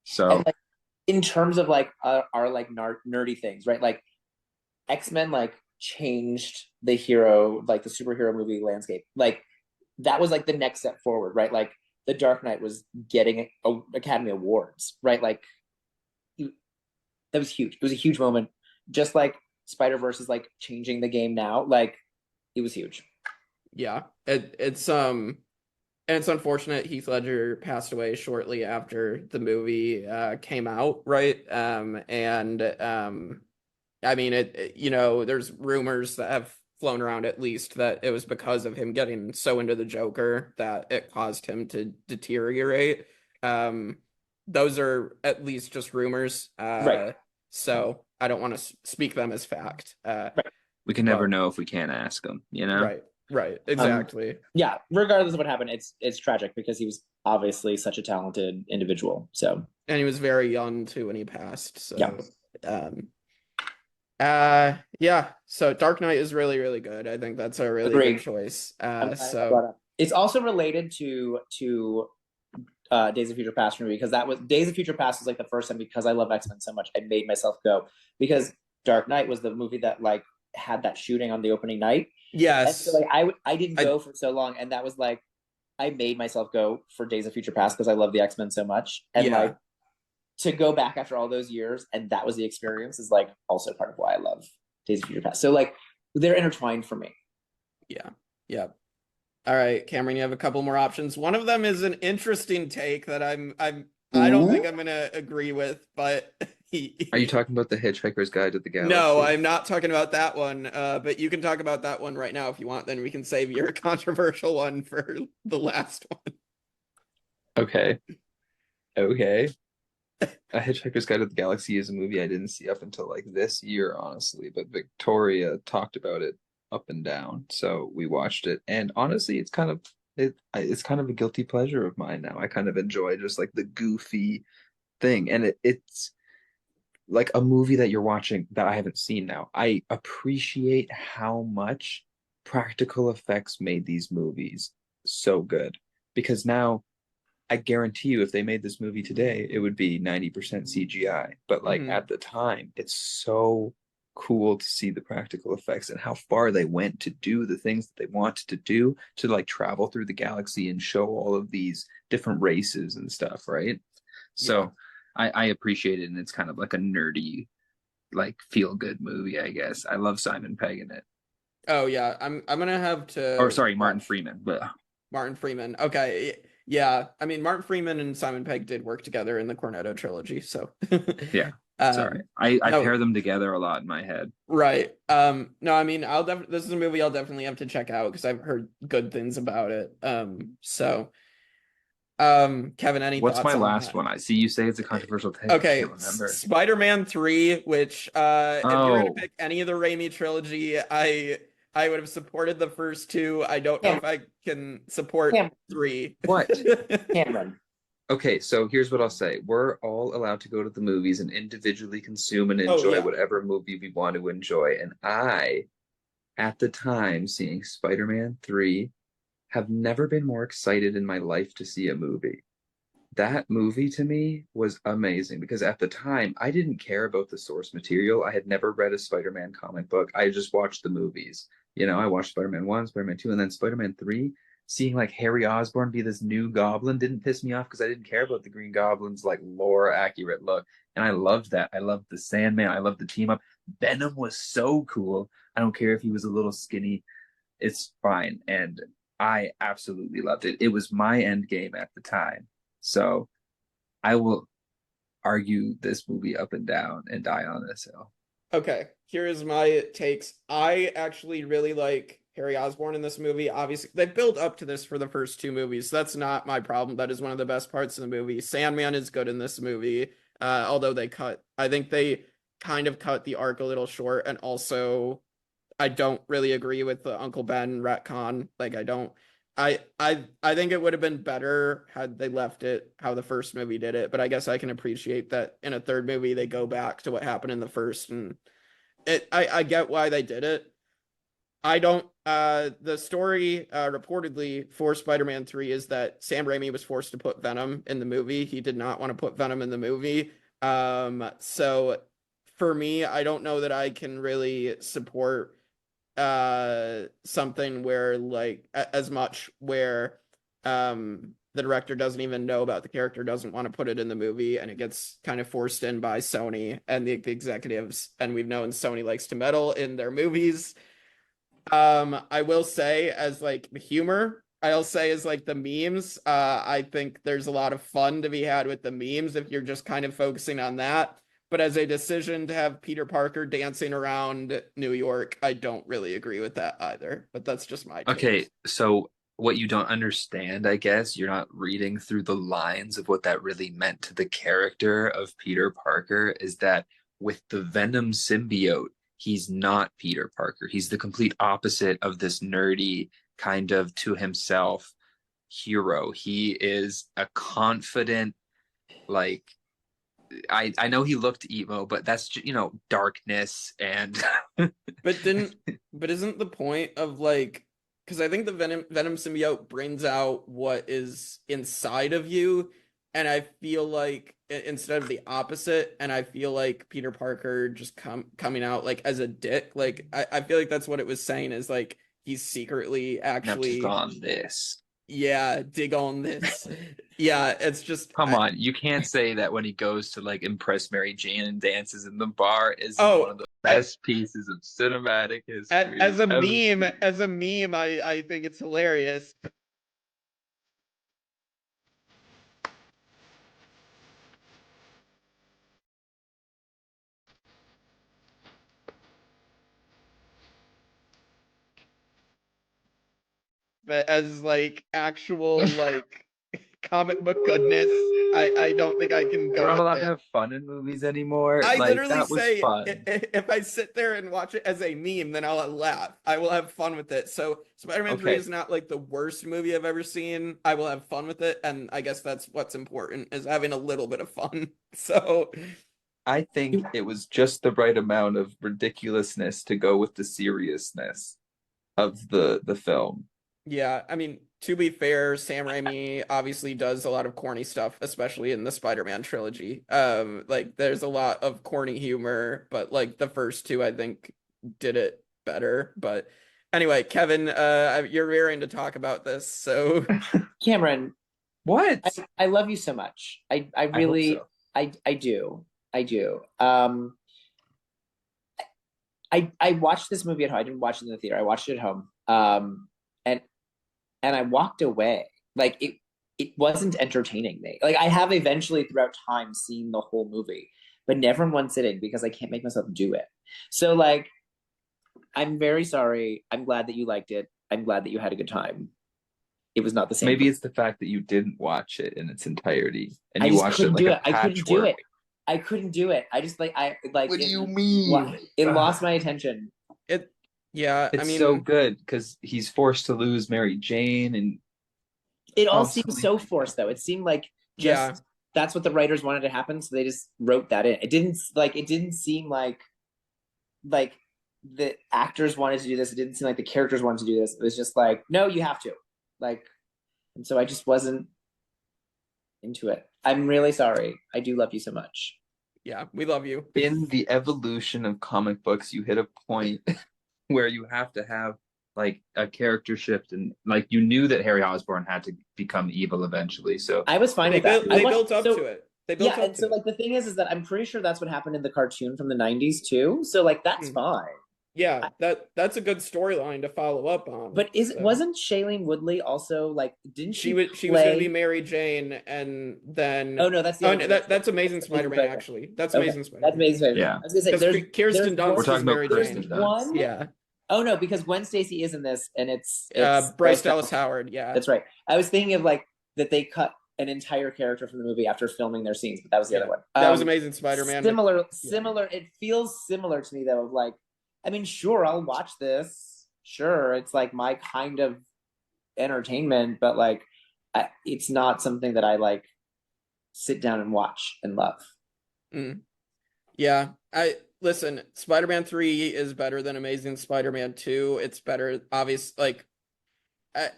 So and, like, in terms of like our like nerdy things, right? Like X-Men like changed the hero, like the superhero movie landscape. Like that was like the next step forward, right? Like The Dark Knight was getting Academy Awards, right? Like that was huge. It was a huge moment. Just like Spider-Verse is like changing the game now. Like it was huge. Yeah. It's unfortunate Heath Ledger passed away shortly after the movie came out, right? I mean there's rumors that have flown around at least that it was because of him getting so into the Joker that it caused him to deteriorate. Those are at least just rumors. Right. So I don't want to speak them as fact. Right. We can never know if we can't ask them, Right. Exactly. Yeah. Regardless of what happened, it's tragic because he was obviously such a talented individual. So. And he was very young too when he passed. So. Yeah. Yeah. So Dark Knight is really, really good. I think that's a really good choice. So it's also related to Days of Future Past for me because that was Days of Future Past was like the first time because I love X-Men so much I made myself go because Dark Knight was the movie that like had that shooting on the opening night. Yes. And so, like I didn't go for so long, and that was like I made myself go for Days of Future Past because I love the X-Men so much, and like to go back after all those years and that was the experience is like also part of why I love Days of Future Past. So like they're intertwined for me. Yeah. All right, Cameron, you have a couple more options. One of them is an interesting take that I don't think I'm gonna agree with, but Are you talking about the Hitchhiker's Guide to the Galaxy? No, I'm not talking about that one. But you can talk about that one right now if you want. Then we can save your controversial one for the last one. Okay. Okay. A Hitchhiker's Guide to the Galaxy is a movie I didn't see up until like this year, honestly. But Victoria talked about it up and down, so we watched it. And honestly, it's kind of a guilty pleasure of mine now. I kind of enjoy just like the goofy thing, and it's like a movie that you're watching that I haven't seen now. I appreciate how much practical effects made these movies so good because now I guarantee you if they made this movie today, it would be 90% CGI. But like at the time, it's so cool to see the practical effects and how far they went to do the things that they wanted to do to like travel through the galaxy and show all of these different races and stuff, right? So I appreciate it, and it's kind of like a nerdy, like feel good movie, I guess. I love Simon Pegg in it. Oh yeah, I'm gonna have to. Or sorry, Martin Freeman, but Martin Freeman. Okay, yeah. I mean, Martin Freeman and Simon Pegg did work together in the Cornetto trilogy, so yeah. Sorry, I pair them together a lot in my head. Right. No, I mean, this is a movie I'll definitely have to check out because I've heard good things about it. Kevin, any What's thoughts my on last that? one? I see you say it's a controversial take. Okay, I can't remember. Spider-Man 3, which if you were to pick any of the Raimi trilogy, I would have supported the first two. I don't know if I can support 3. What? Cameron. Okay, so here's what I'll say. We're all allowed to go to the movies and individually consume and enjoy whatever movie we want to enjoy. And I, at the time, seeing Spider-Man 3, have never been more excited in my life to see a movie. That movie to me was amazing because at the time I didn't care about the source material. I had never read a Spider-Man comic book. I just watched the movies. You know, I watched Spider-Man 1, Spider-Man 2, and then Spider-Man 3. Seeing like Harry Osborn be this new Goblin didn't piss me off because I didn't care about the Green Goblin's like lore accurate look. And I loved that. I loved the Sandman. I loved the team up. Venom was so cool. I don't care if he was a little skinny. It's fine. And I absolutely loved it. It was my end game at the time. So I will argue this movie up and down and die on this hill. Okay, here's my takes. I actually really like Harry Osborn in this movie. Obviously, they built up to this for the first 2 movies. So that's not my problem. That is one of the best parts of the movie. Sandman is good in this movie, although I think they kind of cut the arc a little short. And also, I don't really agree with the Uncle Ben retcon. Like, I think it would have been better had they left it how the first movie did it, but I guess I can appreciate that in a third movie they go back to what happened in the first, and I get why they did it. I don't the story reportedly for Spider-Man 3 is that Sam Raimi was forced to put Venom in the movie. He did not want to put Venom in the movie. So for me, I don't know that I can really support something where like as much where the director doesn't even know about the character, doesn't want to put it in the movie, and it gets kind of forced in by Sony and the executives, and we've known Sony likes to meddle in their movies. I will say as like the humor, I'll say is like the memes, I think there's a lot of fun to be had with the memes if you're just kind of focusing on that. But as a decision to have Peter Parker dancing around New York, I don't really agree with that either. But that's just my take. Okay, so what you don't understand, I guess, you're not reading through the lines of what that really meant to the character of Peter Parker, is that with the Venom symbiote, he's not Peter Parker. He's the complete opposite of this nerdy kind of to himself hero. He is a confident, like, I know he looked emo, but that's just, darkness and but isn't the point of like, because I think the Venom symbiote brings out what is inside of you, and I feel like instead of the opposite, and I feel like Peter Parker just coming out like as a dick, like I feel like that's what it was saying, is like he's secretly actually on this. Yeah, dig on this. Yeah, it's just come on. You can't say that when he goes to like impress Mary Jane and dances in the bar is one of the best pieces of cinematic history. As a meme, I think it's hilarious. but as like actual like comic book goodness, I don't think I can We're go not with allowed to it. have fun in movies anymore. I Like literally that was say fun. if I sit there and watch it as a meme, then I'll laugh. I will have fun with it. So Spider-Man 3 Okay. is not like the worst movie I've ever seen. I will have fun with it, and I guess that's what's important is having a little bit of fun. So I think it was just the right amount of ridiculousness to go with the seriousness of the film. yeah, I mean, to be fair, Sam Raimi obviously does a lot of corny stuff, especially in the Spider-Man trilogy. Like there's a lot of corny humor, but like the first two I think did it better. But anyway, Kevin, you're rearing to talk about this, so Cameron, what? I love you so much. I really I do. I do. I watched this movie at home. I didn't watch it in the theater. I watched it at home. And I walked away. Like it wasn't entertaining me. Like I have eventually throughout time seen the whole movie, but never in one sitting because I can't make myself do it. So like I'm very sorry. I'm glad that you liked it. I'm glad that you had a good time. It was not the same. Maybe it's the fact that you didn't watch it in its entirety and I you just watched it couldn't like do a it. I couldn't do patchwork. it. I couldn't do it. I just like What do you mean? It lost my attention. Yeah, It's I mean, so good because he's forced to lose Mary Jane, and it all seems so forced though. It seemed like just Yeah. that's what the writers wanted to happen, so they just wrote that in. It didn't seem like the actors wanted to do this. It didn't seem like the characters wanted to do this. It was just like, no, you have to. Like, and so I just wasn't into it. I'm really sorry. I do love you so much. Yeah, we love you. in the evolution of comic books, you hit a point where you have to have like a character shift, and like you knew that Harry Osborn had to become evil eventually. So I was fine with that. They built up to it. They built yeah, up and so like the thing is that I'm pretty sure that's what happened in the cartoon from the 90s too. So like that's fine. Yeah, that's a good storyline to follow up on. But wasn't Shailene Woodley also like didn't she was going to be Mary Jane, and then Oh no, that's the that's Amazing Spider-Man actually. That's Amazing Spider-Man. That's Amazing Spider-Man. Yeah. I was gonna say there's Kirsten Dunst. We're talking is about Mary Kirsten Jane. Dunst. Yeah. Oh no, because Gwen Stacy is in this, and it's Bryce Dallas Howard. Yeah, that's right. I was thinking of like that they cut an entire character from the movie after filming their scenes, but that was the other one. That was Amazing Spider-Man. Similar. It feels similar to me though. Of like, I mean, sure, I'll watch this. Sure, it's like my kind of entertainment, but like, it's not something that I like sit down and watch and love. Yeah, listen. Spider-Man 3 is better than Amazing Spider-Man 2. It's better, obvious. Like,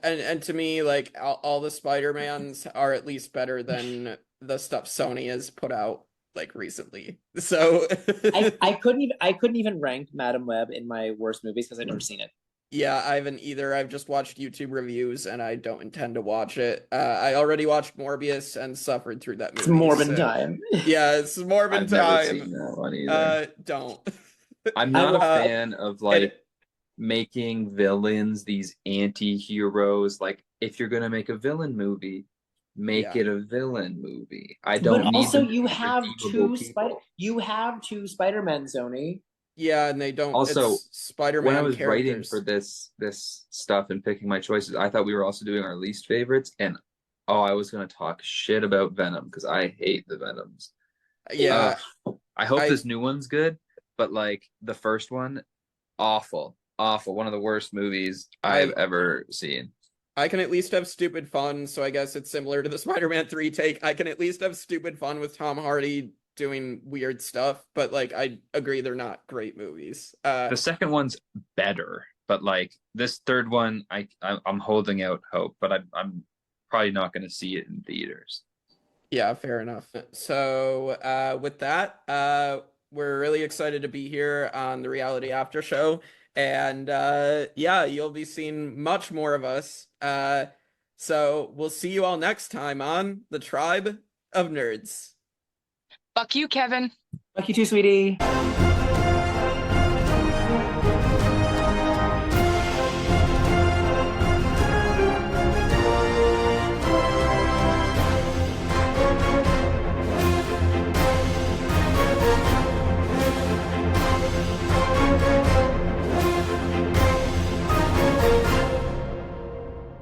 and to me, like all the Spider-Mans are at least better than the stuff Sony has put out like recently. So I couldn't even rank Madam Web in my worst movies because I've never seen it. Yeah, I haven't either. I've just watched YouTube reviews and I don't intend to watch it. I already watched Morbius and suffered through that movie. It's Morbin time. Yeah, it's Morbin I've time. never seen that one either. Don't. I'm not a fan of like making villains these anti-heroes. Like if you're gonna make a villain movie, make it a villain movie. I don't But need also them to you be have redeemable two people. Spider-Men, Sony. Yeah, and they don't. Also, it's Spider-Man when I was characters. writing for this stuff and picking my choices, I thought we were also doing our least favorites, and I was gonna talk shit about Venom because I hate the Venoms. Yeah, I hope this new one's good, but like the first one, awful, one of the worst movies I've ever seen. I can at least have stupid fun, so I guess it's similar to the Spider-Man 3 take. I can at least have stupid fun with Tom Hardy doing weird stuff, but like I agree they're not great movies. The second one's better, but like this third one, I'm holding out hope, but I'm probably not going to see it in theaters. Yeah, fair enough. So with that, we're really excited to be here on the Reality After Show, and yeah, you'll be seeing much more of us. So we'll see you all next time on the Tribe of Nerds. Fuck you, Kevin. Fuck you too, sweetie.